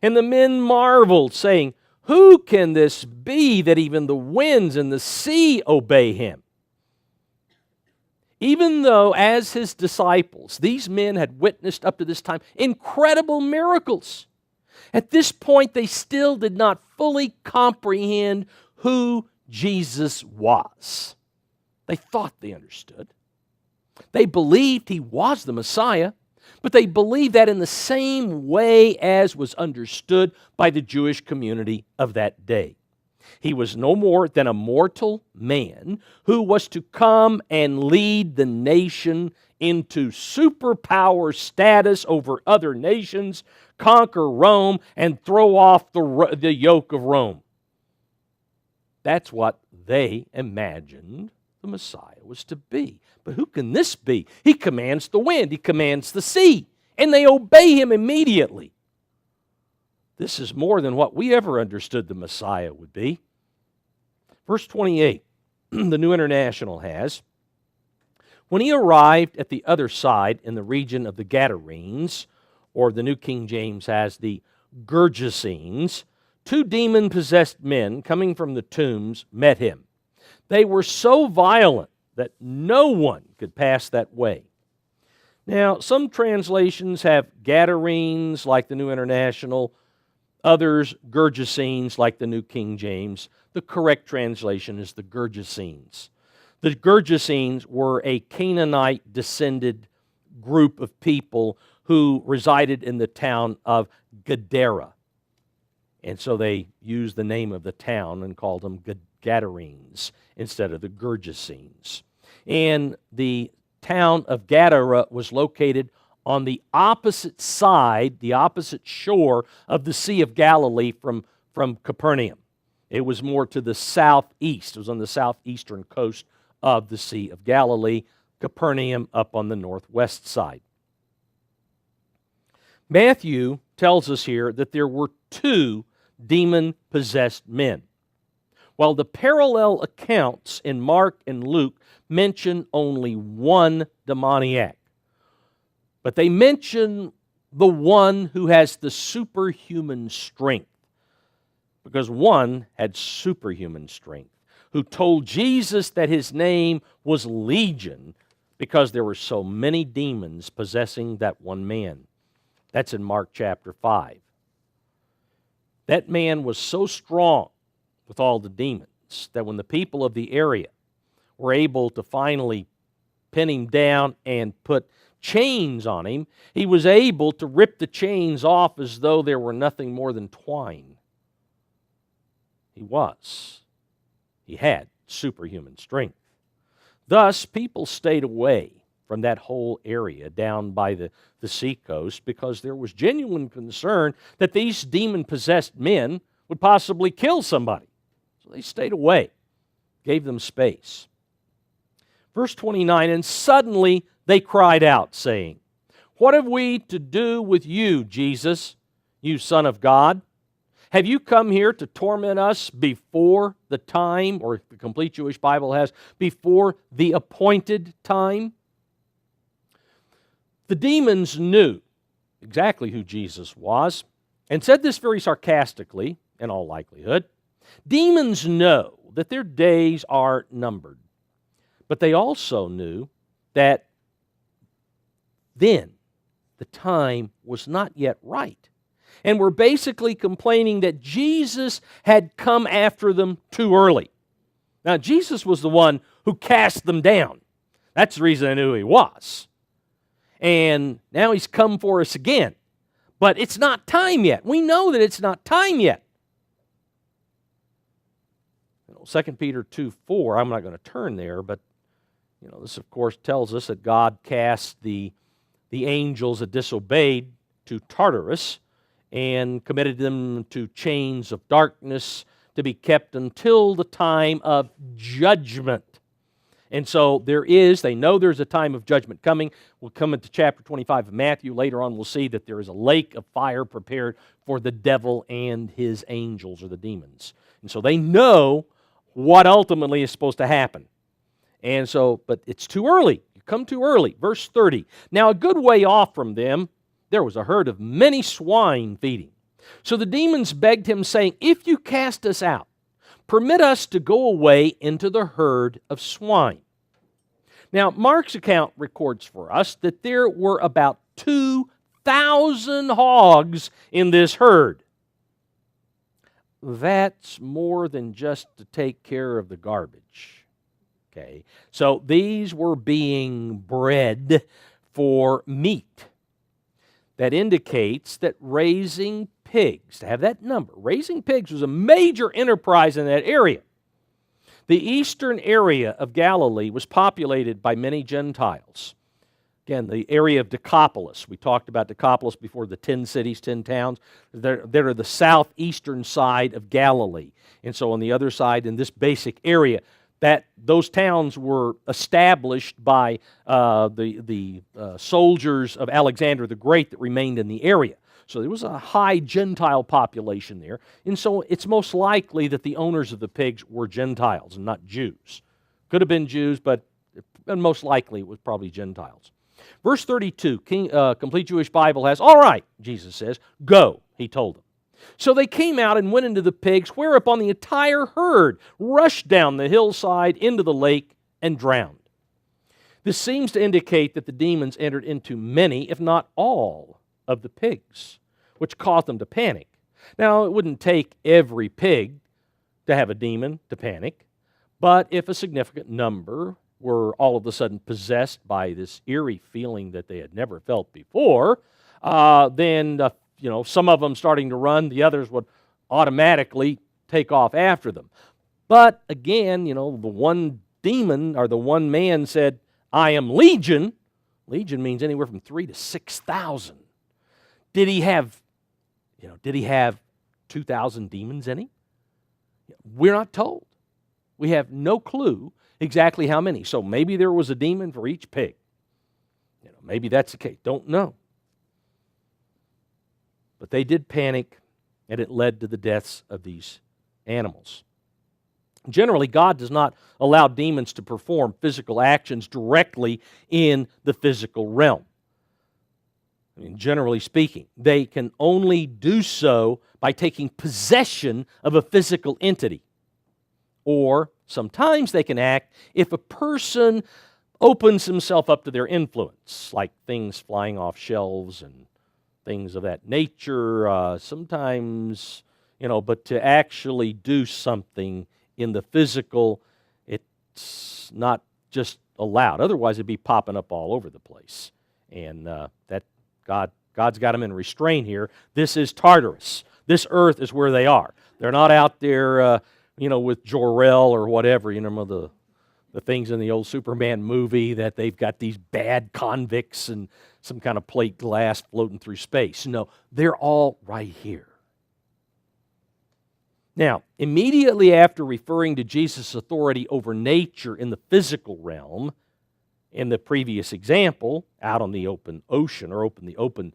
And the men marveled, saying, who can this be that even the winds and the sea obey him? Even though, as his disciples, these men had witnessed up to this time incredible miracles, at this point they still did not fully comprehend who Jesus was. They thought they understood. They believed he was the Messiah, but they believed that in the same way as was understood by the Jewish community of that day. He was no more than a mortal man who was to come and lead the nation into superpower status over other nations, conquer Rome, and throw off the yoke of Rome. That's what they imagined the Messiah was to be. But who can this be? He commands the wind, he commands the sea, and they obey him immediately. This is more than what we ever understood the Messiah would be. Verse 28, the New International has, when he arrived at the other side in the region of the Gadarenes, or the New King James has the Gergesenes, 2 demon-possessed men coming from the tombs met him. They were so violent that no one could pass that way. Now, some translations have Gadarenes, like the New International, others Gergesenes, like the New King James. The correct translation is the Gergesenes. The Gergesenes were a Canaanite-descended group of people who resided in the town of Gadara. And so they used the name of the town and called them Gadarenes instead of the Gergesenes. And the town of Gadara was located on the opposite side, the opposite shore of the Sea of Galilee from Capernaum. It was more to the southeast. It was on the southeastern coast of the Sea of Galilee, Capernaum up on the northwest side. Matthew tells us here that there were 2 demon-possessed men, while the parallel accounts in Mark and Luke mention only 1 demoniac. But they mention the one who has the superhuman strength, because one had superhuman strength, who told Jesus that his name was Legion because there were so many demons possessing that one man. That's in Mark chapter 5. That man was so strong with all the demons that when the people of the area were able to finally pin him down and put chains on him, he was able to rip the chains off as though there were nothing more than twine. He had superhuman strength. Thus, people stayed away from that whole area down by the seacoast because there was genuine concern that these demon-possessed men would possibly kill somebody. So they stayed away, gave them space. Verse 29, and suddenly they cried out, saying, "What have we to do with you, Jesus, you Son of God? Have you come here to torment us before the time," or the complete Jewish Bible has, "before the appointed time"? The demons knew exactly who Jesus was and said this very sarcastically, in all likelihood. Demons know that their days are numbered, but they also knew that then the time was not yet right, and were basically complaining that Jesus had come after them too early. Now, Jesus was the one who cast them down. That's the reason I knew who he was. And now he's come for us again. But it's not time yet. We know that it's not time yet. 2 Peter 2:4, I'm not going to turn there, but this, of course, tells us that God cast the angels that disobeyed to Tartarus and committed them to chains of darkness to be kept until the time of judgment. And so they know there's a time of judgment coming. We'll come into chapter 25 of Matthew. Later on, we'll see that there is a lake of fire prepared for the devil and his angels, or the demons. And so they know what ultimately is supposed to happen. And so, but it's too early. You come too early. Verse 30. Now a good way off from them, there was a herd of many swine feeding. So the demons begged him, saying, "If you cast us out, permit us to go away into the herd of swine." Now, Mark's account records for us that there were about 2,000 hogs in this herd. That's more than just to take care of the garbage. Okay, so these were being bred for meat. That indicates that raising pigs, to have that number, raising pigs was a major enterprise in that area. The eastern area of Galilee was populated by many Gentiles. Again, the area of Decapolis. We talked about Decapolis before, the 10 cities, 10 towns. They're the southeastern side of Galilee. And so on the other side, in this basic area, those towns were established by the soldiers of Alexander the Great that remained in the area. So there was a high Gentile population there. And so it's most likely that the owners of the pigs were Gentiles and not Jews. Could have been Jews, but most likely it was probably Gentiles. Verse 32, Complete Jewish Bible has, "All right," Jesus says, "go," he told them. So they came out and went into the pigs, whereupon the entire herd rushed down the hillside into the lake and drowned. This seems to indicate that the demons entered into many, if not all, of the pigs, which caused them to panic. Now, it wouldn't take every pig to have a demon to panic, but if a significant number were all of a sudden possessed by this eerie feeling that they had never felt before, then some of them starting to run, the others would automatically take off after them. But again, the one demon or the one man said, "I am Legion." Legion means anywhere from 3,000 to 6,000. Did he have 2,000 demons in him? We're not told. We have no clue exactly how many. So maybe there was a demon for each pig. Maybe that's the case. Don't know. But they did panic, and it led to the deaths of these animals. Generally, God does not allow demons to perform physical actions directly in the physical realm. Generally speaking, they can only do so by taking possession of a physical entity. Or sometimes they can act if a person opens himself up to their influence, like things flying off shelves and things of that nature. Sometimes, but to actually do something in the physical, it's not just allowed. Otherwise, it'd be popping up all over the place. And God's got them in restraint here. This is Tartarus. This earth is where they are. They're not out there, with Jor-El or whatever. The things in the old Superman movie that they've got these bad convicts and some kind of plate glass floating through space. No, they're all right here. Now, immediately after referring to Jesus' authority over nature in the physical realm, in the previous example, out on the open ocean or the open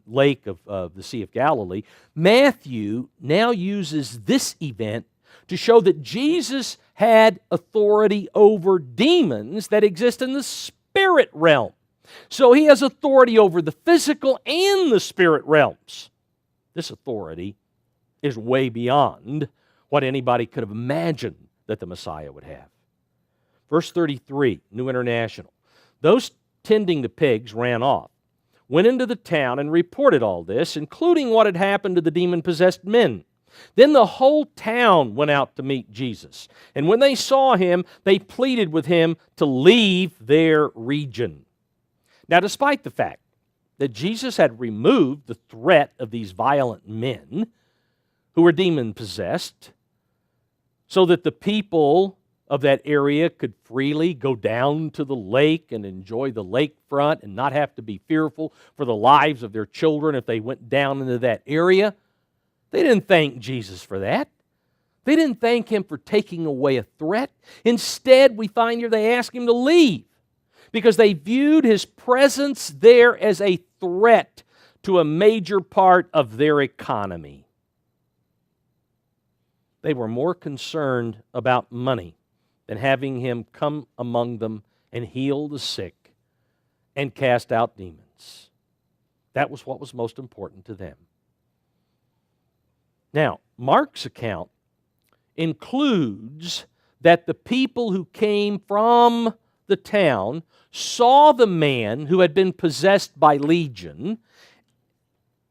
lake of the Sea of Galilee, Matthew now uses this event to show that Jesus had authority over demons that exist in the spirit realm. So he has authority over the physical and the spirit realms. This authority is way beyond what anybody could have imagined that the Messiah would have. Verse 33, New International. Those tending the pigs ran off, went into the town and reported all this, including what had happened to the demon-possessed men. Then the whole town went out to meet Jesus, and when they saw him, they pleaded with him to leave their region. Now, despite the fact that Jesus had removed the threat of these violent men who were demon-possessed, so that the people of that area could freely go down to the lake and enjoy the lakefront and not have to be fearful for the lives of their children if they went down into that area, they didn't thank Jesus for that. They didn't thank him for taking away a threat. Instead, we find here they asked him to leave because they viewed his presence there as a threat to a major part of their economy. They were more concerned about money than having him come among them and heal the sick and cast out demons. That was what was most important to them. Now, Mark's account includes that the people who came from the town, saw the man who had been possessed by legion,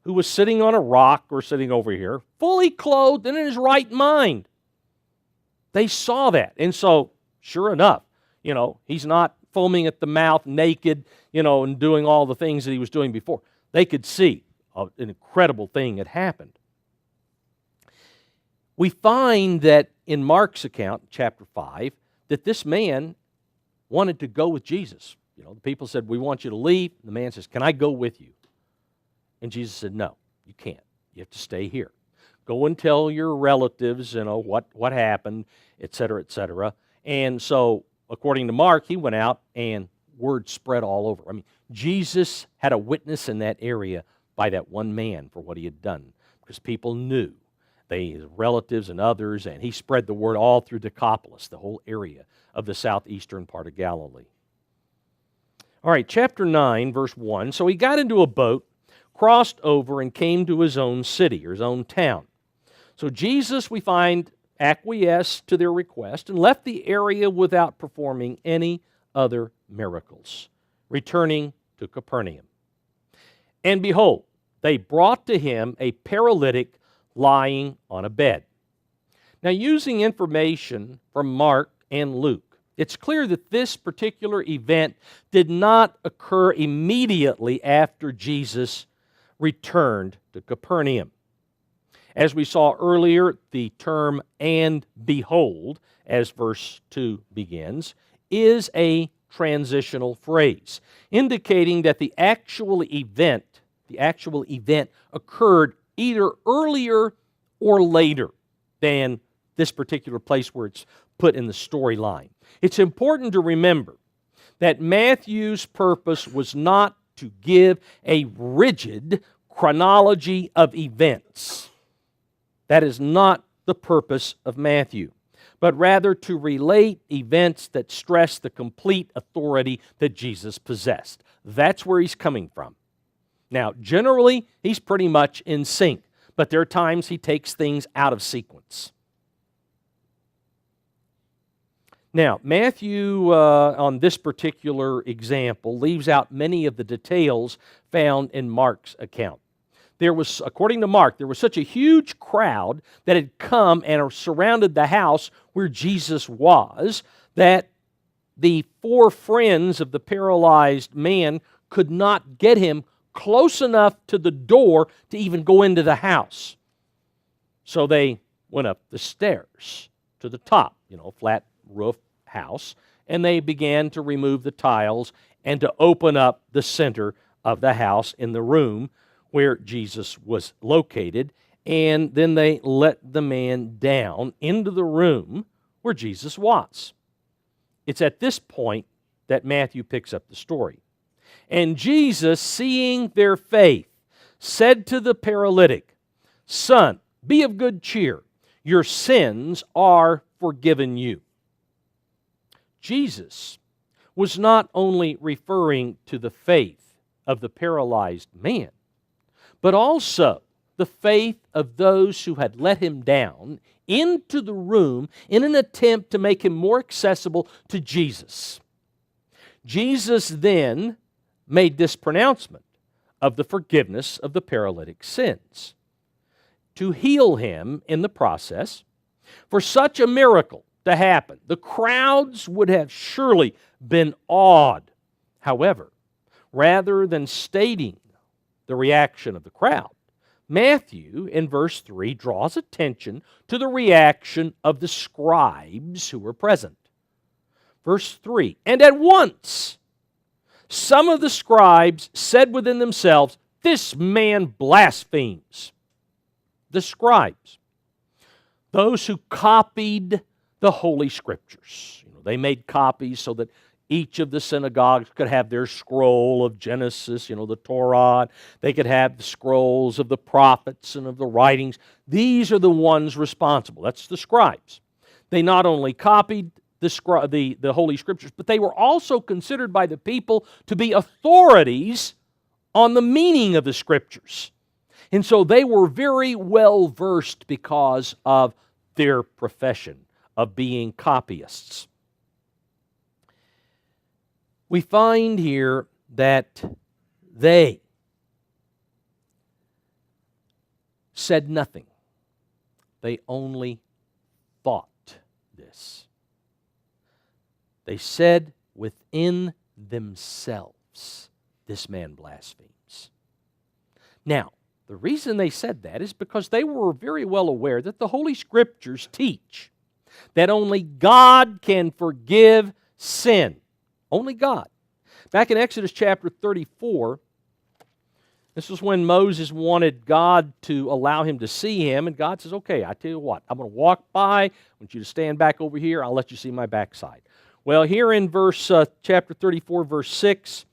who was sitting on a rock or sitting over here, fully clothed and in his right mind. They saw that. And so, sure enough, he's not foaming at the mouth, naked, and doing all the things that he was doing before. They could see an incredible thing had happened. We find that in Mark's account, chapter 5, that this man wanted to go with Jesus. The people said, "We want you to leave." The man says, "Can I go with you?" And Jesus said, "No, you can't. You have to stay here. Go and tell your relatives, what happened, etc., etc." And so, according to Mark, he went out and word spread all over. Jesus had a witness in that area by that one man for what he had done, because people knew, his relatives and others, and he spread the word all through Decapolis, the whole area of the southeastern part of Galilee. All right, chapter 9, verse 1. So he got into a boat, crossed over, and came to his own city, or his own town. So Jesus, we find, acquiesced to their request and left the area without performing any other miracles, returning to Capernaum. And behold, they brought to him a paralytic lying on a bed. Now, using information from Mark and Luke, it's clear that this particular event did not occur immediately after Jesus returned to Capernaum. As we saw earlier, the term "and behold," as verse 2 begins, is a transitional phrase, indicating that the actual event occurred either earlier or later than this particular place where it's put in the storyline. It's important to remember that Matthew's purpose was not to give a rigid chronology of events. That is not the purpose of Matthew, but rather to relate events that stress the complete authority that Jesus possessed. That's where he's coming from. Now, generally, he's pretty much in sync, but there are times he takes things out of sequence. Now, Matthew, on this particular example, leaves out many of the details found in Mark's account. According to Mark, there was such a huge crowd that had come and surrounded the house where Jesus was, that the 4 friends of the paralyzed man could not get him close enough to the door to even go into the house. So they went up the stairs to the top, flat roof house, and they began to remove the tiles and to open up the center of the house in the room where Jesus was located, and then they let the man down into the room where Jesus was. It's at this point that Matthew picks up the story. And Jesus, seeing their faith, said to the paralytic, "Son, be of good cheer. Your sins are forgiven you." Jesus was not only referring to the faith of the paralyzed man, but also the faith of those who had let him down into the room in an attempt to make him more accessible to Jesus. Jesus then made this pronouncement of the forgiveness of the paralytic's sins. To heal him in the process, for such a miracle to happen, the crowds would have surely been awed. However, rather than stating the reaction of the crowd, Matthew, in verse 3, draws attention to the reaction of the scribes who were present. Verse 3, "And at once some of the scribes said within themselves, 'This man blasphemes.'" The scribes, those who copied the Holy Scriptures. They made copies so that each of the synagogues could have their scroll of Genesis, the Torah. They could have the scrolls of the prophets and of the writings. These are the ones responsible. That's the scribes. They not only copied the Holy Scriptures, but they were also considered by the people to be authorities on the meaning of the Scriptures. And so they were very well versed because of their profession of being copyists. we find here that they said nothing. They only thought this. They said within themselves, this man blasphemes. Now, the reason they said that is because they were very well aware that the Holy Scriptures teach that only God can forgive sin. Only God. Back in Exodus chapter 34, this was when Moses wanted God to allow him to see him, and God says, okay, I tell you what, I'm going to walk by, I want you to stand back over here, I'll let you see my backside. Well, here in chapter 34, verse 6,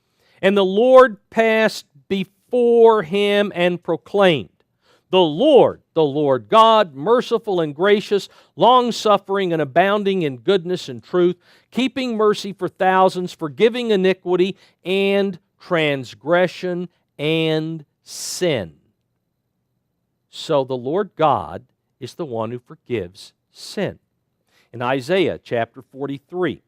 and the Lord passed before him and proclaimed, the Lord God, merciful and gracious, long-suffering and abounding in goodness and truth, keeping mercy for thousands, forgiving iniquity and transgression and sin. So the Lord God is the one who forgives sin. In Isaiah chapter 43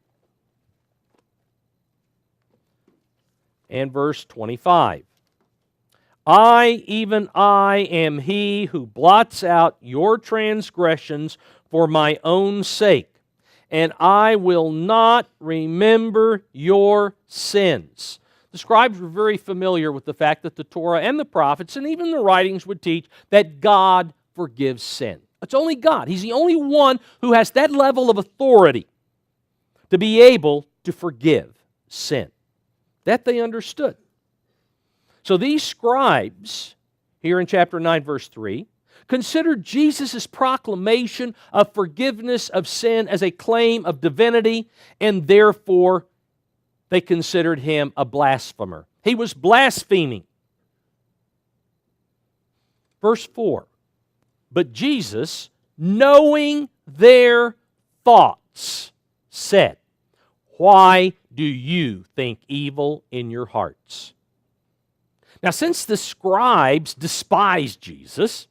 and verse 25, even I am he who blots out your transgressions for my own sake, and I will not remember your sins. The scribes were very familiar with the fact that the Torah and the prophets and even the writings would teach that God forgives sin. It's only God. He's the only one who has that level of authority to be able to forgive sin. That they understood. So these scribes, here in chapter 9, verse 3, considered Jesus' proclamation of forgiveness of sin as a claim of divinity, and therefore they considered him a blasphemer. He was blaspheming. Verse 4, but Jesus, knowing their thoughts, said, why do you think evil in your hearts? Now, since the scribes despised Jesus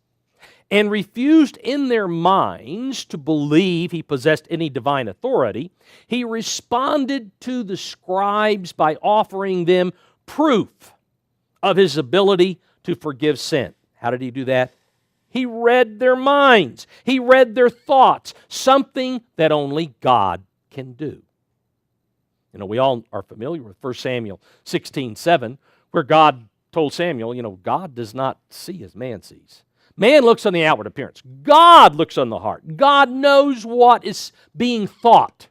and refused in their minds to believe he possessed any divine authority, he responded to the scribes by offering them proof of his ability to forgive sin. How did he do that? He read their minds. He read their thoughts, something that only God can do. You know, we all are familiar with 1 Samuel 16:7, where God told Samuel, God does not see as man sees. Man looks on the outward appearance. God looks on the heart. God knows what is being thought.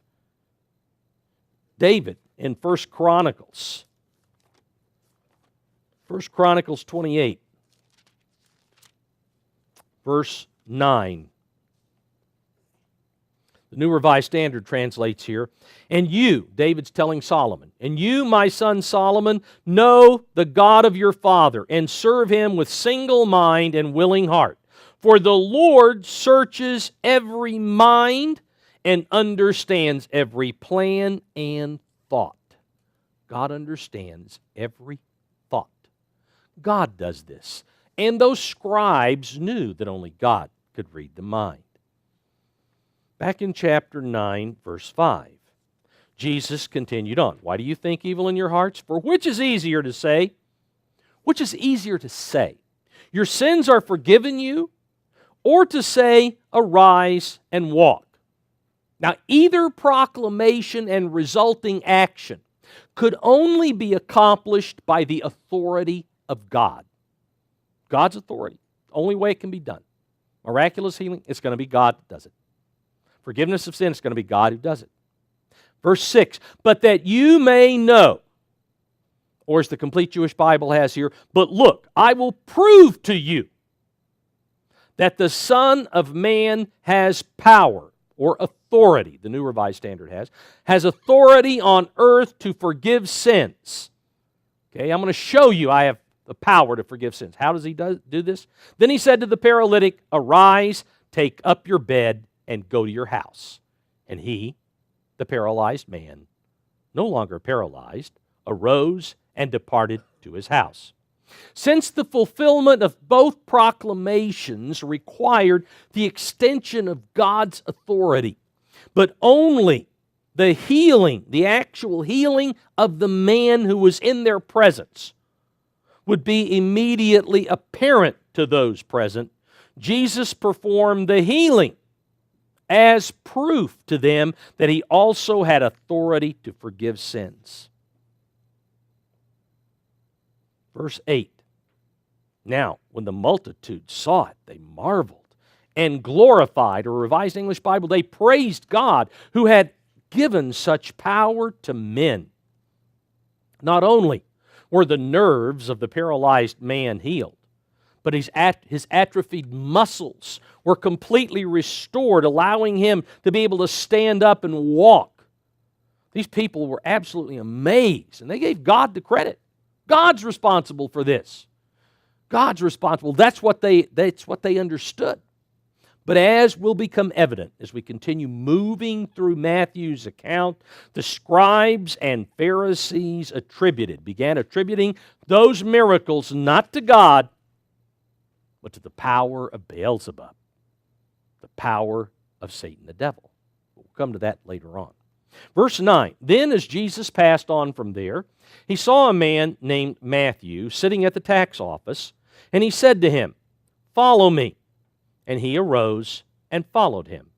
David in 1 Chronicles 28, verse 9. The New Revised Standard translates here, and you, David's telling Solomon, and you, my son Solomon, know the God of your father, and serve him with single mind and willing heart. For the Lord searches every mind and understands every plan and thought. God understands every thought. God does this. And those scribes knew that only God could read the mind. Back in chapter 9, verse 5, Jesus continued on. Why do you think evil in your hearts? For which is easier to say? Which is easier to say? Your sins are forgiven you, or to say, arise and walk? Now, either proclamation and resulting action could only be accomplished by the authority of God. God's authority. Only way it can be done. Miraculous healing, it's going to be God that does it. Forgiveness of sin, it's going to be God who does it. Verse 6, but that you may know, or as the complete Jewish Bible has here, but look, I will prove to you that the Son of Man has power, or authority, the New Revised Standard has authority on earth to forgive sins. Okay, I'm going to show you I have the power to forgive sins. How does he do this? Then he said to the paralytic, arise, take up your bed, and go to your house. And he, the paralyzed man, no longer paralyzed, arose and departed to his house. Since the fulfillment of both proclamations required the extension of God's authority, but only the healing, the actual healing of the man who was in their presence, would be immediately apparent to those present, Jesus performed the healing as proof to them that he also had authority to forgive sins. Verse 8. Now, when the multitude saw it, they marveled and glorified, or Revised English Bible, they praised God who had given such power to men. Not only were the nerves of the paralyzed man healed, but his atrophied muscles were completely restored, allowing him to be able to stand up and walk. These people were absolutely amazed, and they gave God the credit. God's responsible for this. God's responsible. That's what they understood. But as will become evident as we continue moving through Matthew's account, the scribes and Pharisees began attributing those miracles not to God, but to the power of Beelzebub, the power of Satan the devil. We'll come to that later on. Verse 9, then as Jesus passed on from there, he saw a man named Matthew sitting at the tax office, and he said to him, "Follow me." And he arose and followed him.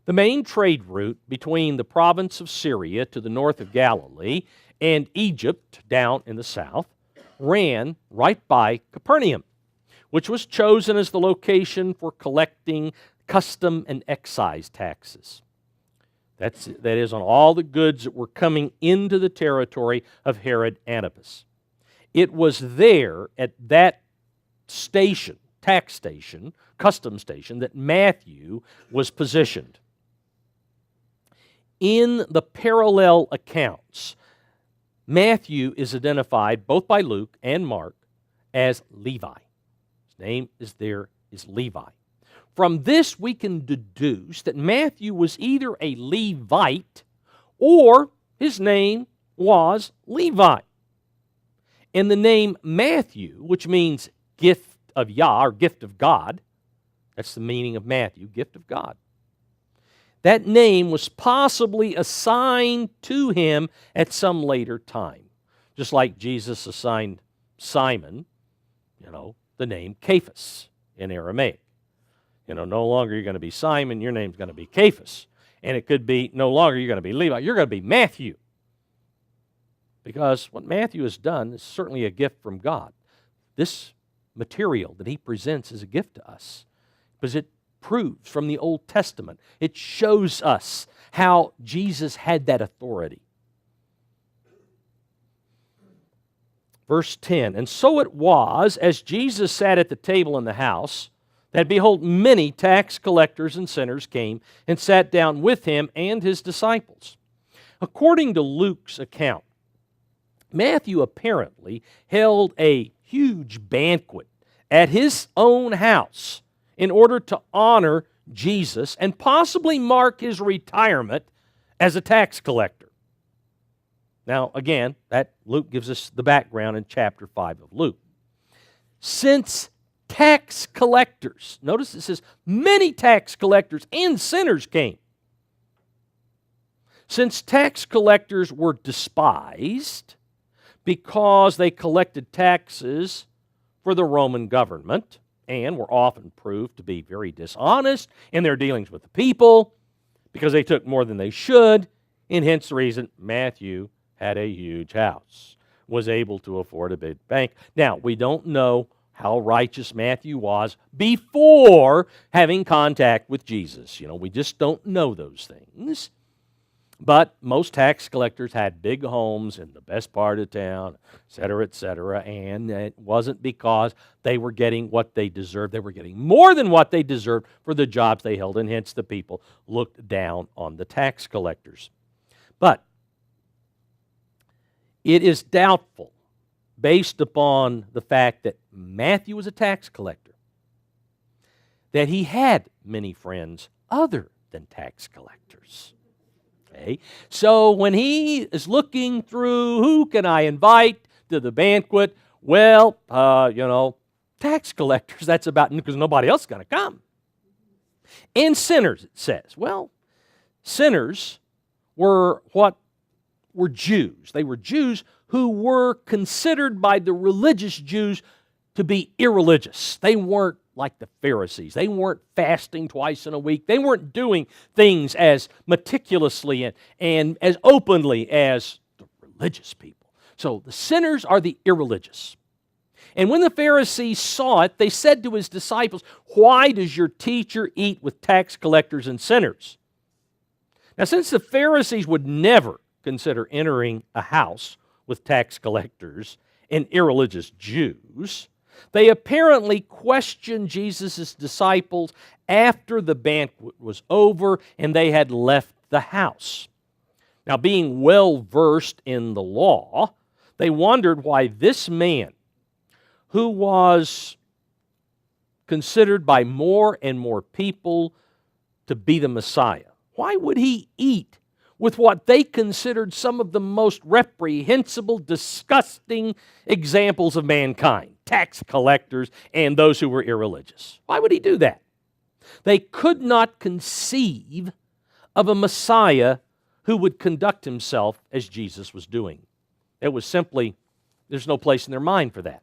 The main trade route between the province of Syria to the north of Galilee and Egypt down in the south ran right by Capernaum, which was chosen as the location for collecting custom and excise taxes. That is on all the goods that were coming into the territory of Herod Antipas. It was there at that station, tax station, custom station, that Matthew was positioned. In the parallel accounts, Matthew is identified both by Luke and Mark as Levi. His name is Levi. From this, we can deduce that Matthew was either a Levite or his name was Levi. And the name Matthew, which means gift of Yah, or gift of God, that's the meaning of Matthew, gift of God. That name was possibly assigned to him at some later time, just like Jesus assigned Simon, the name Cephas in Aramaic. No longer you're going to be Simon, your name's going to be Cephas. And it could be no longer you're going to be Levi, you're going to be Matthew. Because what Matthew has done is certainly a gift from God. This material that he presents is a gift to us because it proves from the Old Testament. It shows us how Jesus had that authority. Verse 10, and so it was, as Jesus sat at the table in the house, that behold, many tax collectors and sinners came and sat down with him and his disciples. According to Luke's account, Matthew apparently held a huge banquet at his own house in order to honor Jesus and possibly mark his retirement as a tax collector. Now, again, that Luke gives us the background in chapter 5 of Luke. Since tax collectors, notice it says many tax collectors and sinners came. Since tax collectors were despised because they collected taxes for the Roman government and were often proved to be very dishonest in their dealings with the people because they took more than they should, and hence the reason Matthew had a huge house, was able to afford a big bank. Now, we don't know how righteous Matthew was before having contact with Jesus. We just don't know those things. But most tax collectors had big homes in the best part of town, et cetera, and it wasn't because they were getting what they deserved. They were getting more than what they deserved for the jobs they held, and hence the people looked down on the tax collectors. But it is doubtful, based upon the fact that Matthew was a tax collector, that he had many friends other than tax collectors. Okay? So when he is looking through, who can I invite to the banquet? Well, tax collectors, that's about, because nobody else is going to come. And sinners, it says. Well, sinners were what were Jews. They were Jews who were considered by the religious Jews to be irreligious. They weren't like the Pharisees. They weren't fasting twice in a week. They weren't doing things as meticulously and as openly as the religious people. So the sinners are the irreligious. And when the Pharisees saw it, they said to his disciples, "Why does your teacher eat with tax collectors and sinners?" Now, since the Pharisees would never consider entering a house with tax collectors and irreligious Jews, they apparently questioned Jesus' disciples after the banquet was over and they had left the house. Now, being well versed in the law, they wondered why this man, who was considered by more and more people to be the Messiah, why would he eat with what they considered some of the most reprehensible, disgusting examples of mankind, tax collectors and those who were irreligious? Why would he do that? They could not conceive of a Messiah who would conduct himself as Jesus was doing. It was simply, there's no place in their mind for that.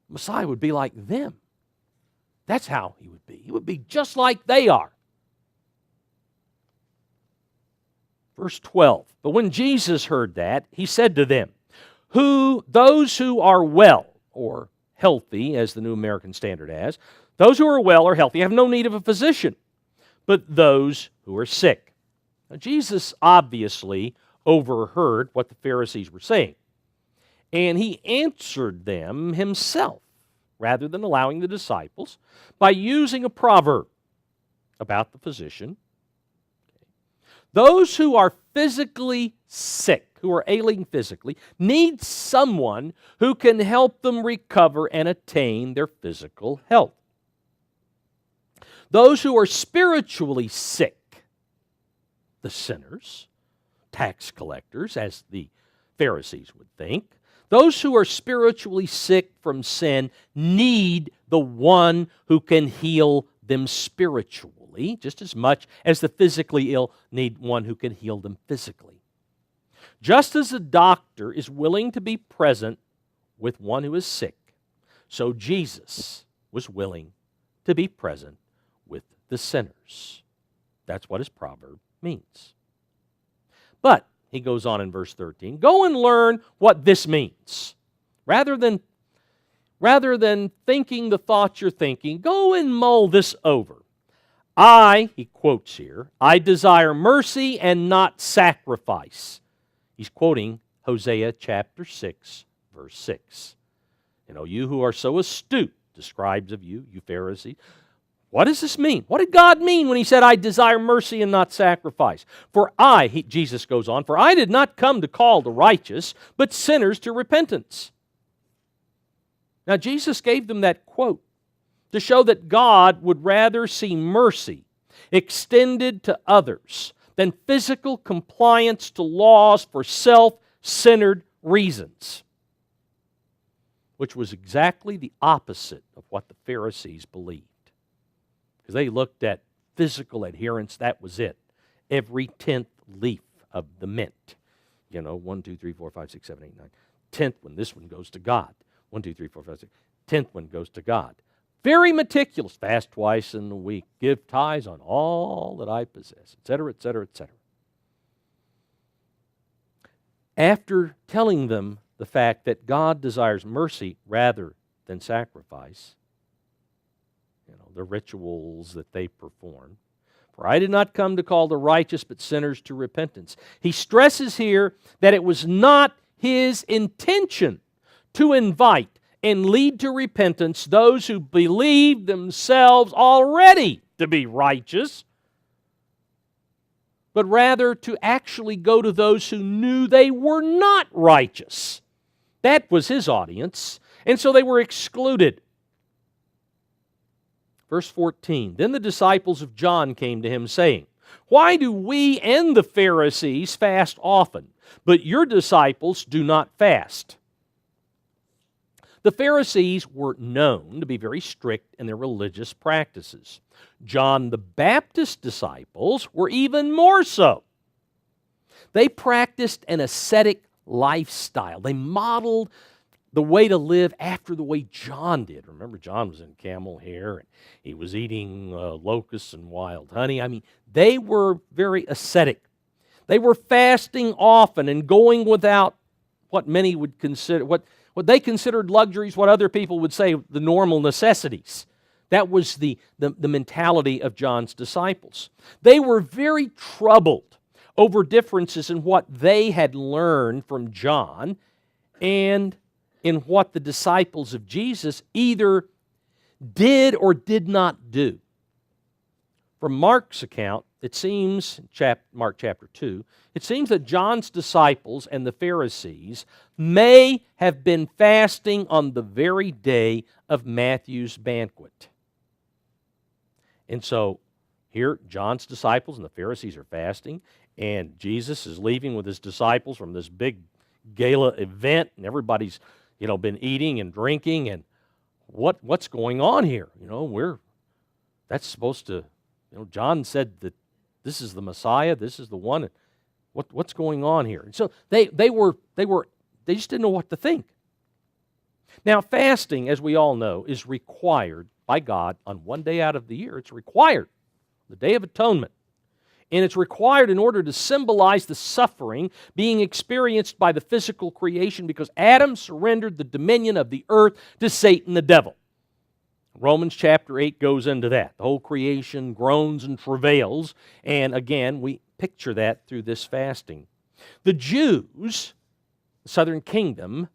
Messiah would be like them. That's how he would be. He would be just like they are. Verse 12, but when Jesus heard that, he said to them, those who are well, or healthy, as the New American Standard has, those who are well or healthy have no need of a physician, but those who are sick. Now, Jesus obviously overheard what the Pharisees were saying, and he answered them himself, rather than allowing the disciples, by using a proverb about the physician. Those who are physically sick, who are ailing physically, need someone who can help them recover and attain their physical health. Those who are spiritually sick, the sinners, tax collectors, as the Pharisees would think, those who are spiritually sick from sin need the one who can heal them spiritually, just as much as the physically ill need one who can heal them physically. Just as a doctor is willing to be present with one who is sick, so Jesus was willing to be present with the sinners. That's what his proverb means. But, he goes on in verse 13, go and learn what this means. Rather than thinking the thoughts you're thinking, go and mull this over. He quotes here, I desire mercy and not sacrifice. He's quoting Hosea chapter 6, verse 6. You who are so astute, the scribes of you Pharisees, what does this mean? What did God mean when he said, I desire mercy and not sacrifice? Jesus goes on, for I did not come to call the righteous, but sinners to repentance. Now, Jesus gave them that quote to show that God would rather see mercy extended to others than physical compliance to laws for self-centered reasons, which was exactly the opposite of what the Pharisees believed. Because they looked at physical adherence, that was it. Every 10th leaf of the mint. 1, 2, 3, 4, 5, 6, 7, 8, 9. 10th one, this one goes to God. 1, 2, 3, 4, 5, 6. 10th one goes to God. Very meticulous. Fast twice in the week. Give tithes on all that I possess, etc., etc., etc. After telling them the fact that God desires mercy rather than sacrifice, the rituals that they perform, for I did not come to call the righteous but sinners to repentance. He stresses here that it was not his intention to invite and lead to repentance those who believed themselves already to be righteous, but rather to actually go to those who knew they were not righteous. That was his audience, and so they were excluded. Verse 14, then the disciples of John came to him, saying, why do we and the Pharisees fast often, but your disciples do not fast? The Pharisees were known to be very strict in their religious practices. John the Baptist's disciples were even more so. They practiced an ascetic lifestyle. They modeled the way to live after the way John did. Remember, John was in camel hair, and he was eating locusts and wild honey. I mean, they were very ascetic. They were fasting often and going without what many would consider, what they considered luxuries, what other people would say the normal necessities. That was the mentality of John's disciples. They were very troubled over differences in what they had learned from John and in what the disciples of Jesus either did or did not do. From Mark's account, it seems, Mark chapter 2, it seems that John's disciples and the Pharisees may have been fasting on the very day of Matthew's banquet. And so here, John's disciples and the Pharisees are fasting, and Jesus is leaving with his disciples from this big gala event, and everybody's, been eating and drinking, and what's going on here? That's supposed to, John said that this is the Messiah, this is the one. What's going on here? And so they just didn't know what to think. Now, fasting, as we all know, is required by God on one day out of the year. It's required, the Day of Atonement. And it's required in order to symbolize the suffering being experienced by the physical creation because Adam surrendered the dominion of the earth to Satan the devil. Romans chapter 8 goes into that. The whole creation groans and travails, and again, we picture that through this fasting. The Jews, the southern kingdom,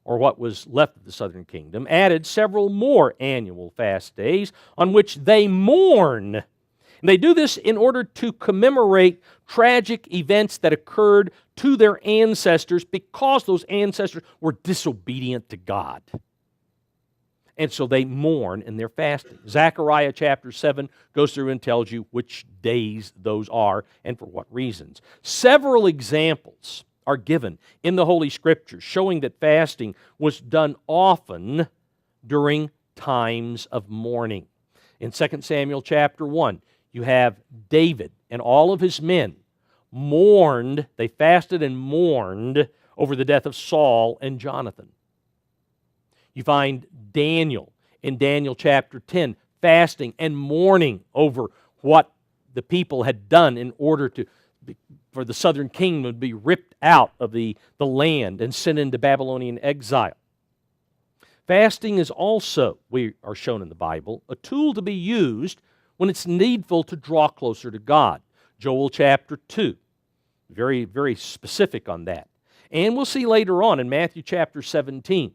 or what was left of the southern kingdom, added several more annual fast days on which they mourn. And they do this in order to commemorate tragic events that occurred to their ancestors because those ancestors were disobedient to God. And so they mourn in their fasting. Zechariah chapter 7 goes through and tells you which days those are and for what reasons. Several examples are given in the Holy Scriptures showing that fasting was done often during times of mourning. In 2 Samuel chapter 1, you have David and all of his men mourned, they fasted and mourned over the death of Saul and Jonathan. You find Daniel in Daniel chapter 10 fasting and mourning over what the people had done in order for the southern kingdom to be ripped out of the land and sent into Babylonian exile. Fasting is also, we are shown in the Bible, a tool to be used when it's needful to draw closer to God. Joel chapter 2, very, very specific on that. And we'll see later on in Matthew chapter 17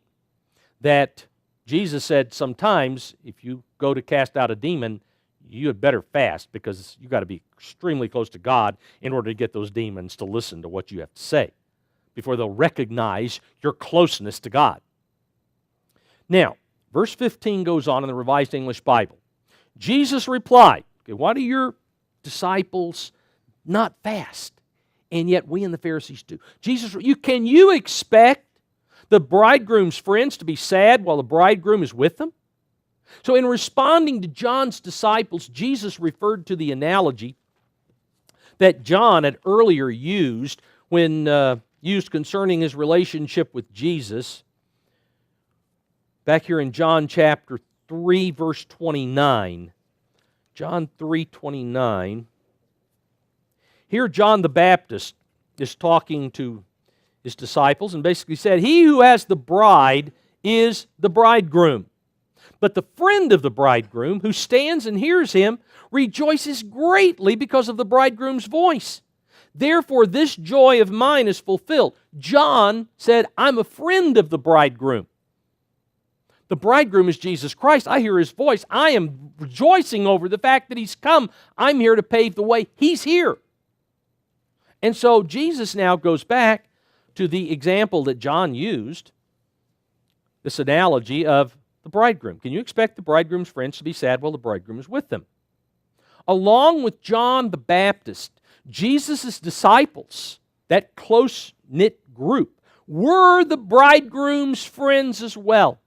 that Jesus said sometimes if you go to cast out a demon, you had better fast because you've got to be extremely close to God in order to get those demons to listen to what you have to say before they'll recognize your closeness to God. Now, verse 15 goes on in the Revised English Bible. Jesus replied, why do your disciples not fast? And yet we and the Pharisees do. Can you expect the bridegroom's friends to be sad while the bridegroom is with them? So in responding to John's disciples, Jesus referred to the analogy that John had earlier used when used concerning his relationship with Jesus. Back here in John chapter 3, verse 29. John 3:29. Here John the Baptist is talking to his disciples and basically said, he who has the bride is the bridegroom. But the friend of the bridegroom who stands and hears him rejoices greatly because of the bridegroom's voice. Therefore this joy of mine is fulfilled. John said, I'm a friend of the bridegroom. The bridegroom is Jesus Christ. I hear his voice. I am rejoicing over the fact that he's come. I'm here to pave the way. He's here. And so Jesus now goes back to the example that John used, this analogy of the bridegroom. Can you expect the bridegroom's friends to be sad while the bridegroom is with them? Along with John the Baptist, Jesus' disciples, that close-knit group, were the bridegroom's friends as well.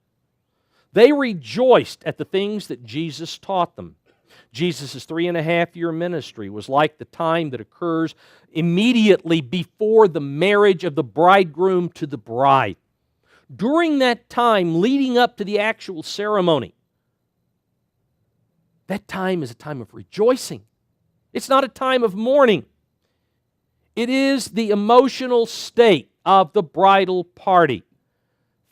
They rejoiced at the things that Jesus taught them. Jesus' 3.5-year ministry was like the time that occurs immediately before the marriage of the bridegroom to the bride. During that time leading up to the actual ceremony, that time is a time of rejoicing. It's not a time of mourning. It is the emotional state of the bridal party.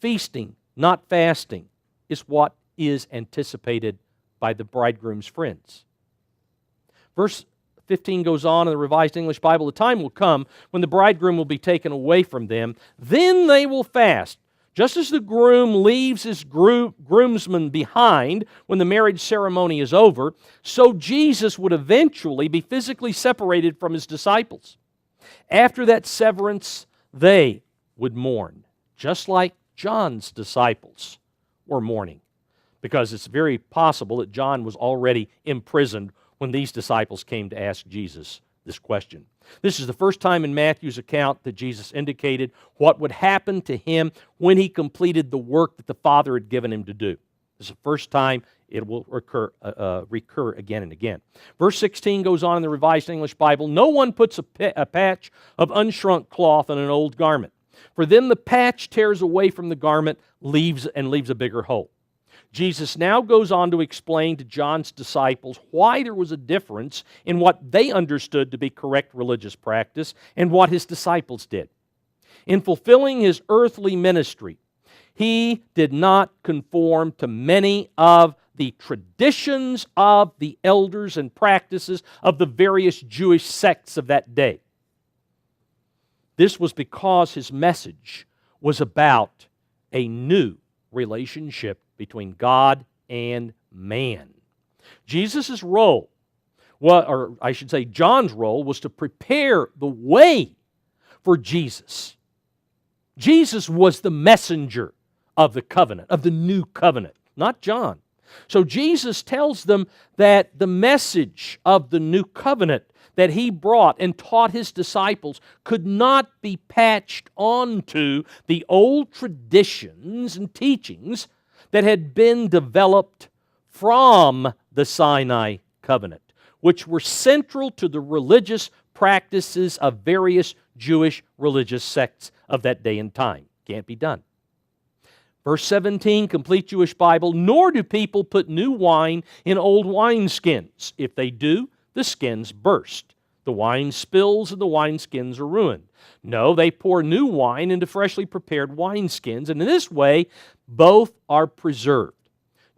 Feasting, not fasting, is what is anticipated by the bridegroom's friends. Verse 15 goes on in the Revised English Bible, the time will come when the bridegroom will be taken away from them. Then they will fast. Just as the groom leaves his groomsmen behind when the marriage ceremony is over, so Jesus would eventually be physically separated from his disciples. After that severance, they would mourn, just like John's disciples were mourning, because it's very possible that John was already imprisoned when these disciples came to ask Jesus this question. This is the first time in Matthew's account that Jesus indicated what would happen to him when he completed the work that the Father had given him to do. This is the first time it will recur again and again. Verse 16 goes on in the Revised English Bible, no one puts a patch of unshrunk cloth on an old garment, for then the patch tears away from the garment, leaves a bigger hole. Jesus now goes on to explain to John's disciples why there was a difference in what they understood to be correct religious practice and what his disciples did. In fulfilling his earthly ministry, he did not conform to many of the traditions of the elders and practices of the various Jewish sects of that day. This was because his message was about a new relationship between God and man. Jesus' role, or I should say John's role, was to prepare the way for Jesus. Jesus was the messenger of the covenant, of the new covenant, not John. So Jesus tells them that the message of the new covenant that he brought and taught his disciples could not be patched onto the old traditions and teachings that had been developed from the Sinai covenant, which were central to the religious practices of various Jewish religious sects of that day and time. Can't be done. Verse 17, complete Jewish Bible, nor do people put new wine in old wineskins. If they do, the skins burst. The wine spills and the wineskins are ruined. No, they pour new wine into freshly prepared wineskins, and in this way, both are preserved.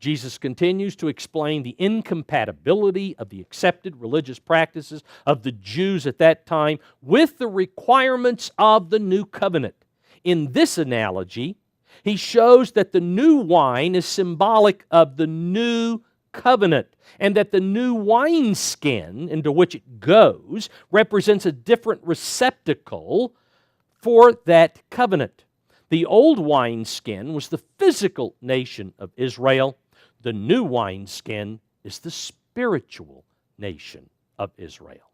Jesus continues to explain the incompatibility of the accepted religious practices of the Jews at that time with the requirements of the new covenant. In this analogy, he shows that the new wine is symbolic of the new covenant, and that the new wineskin into which it goes represents a different receptacle for that covenant. The old wineskin was the physical nation of Israel. The new wineskin is the spiritual nation of Israel.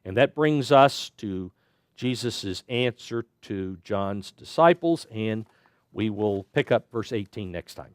And that brings us to Jesus' answer to John's disciples, and we will pick up verse 18 next time.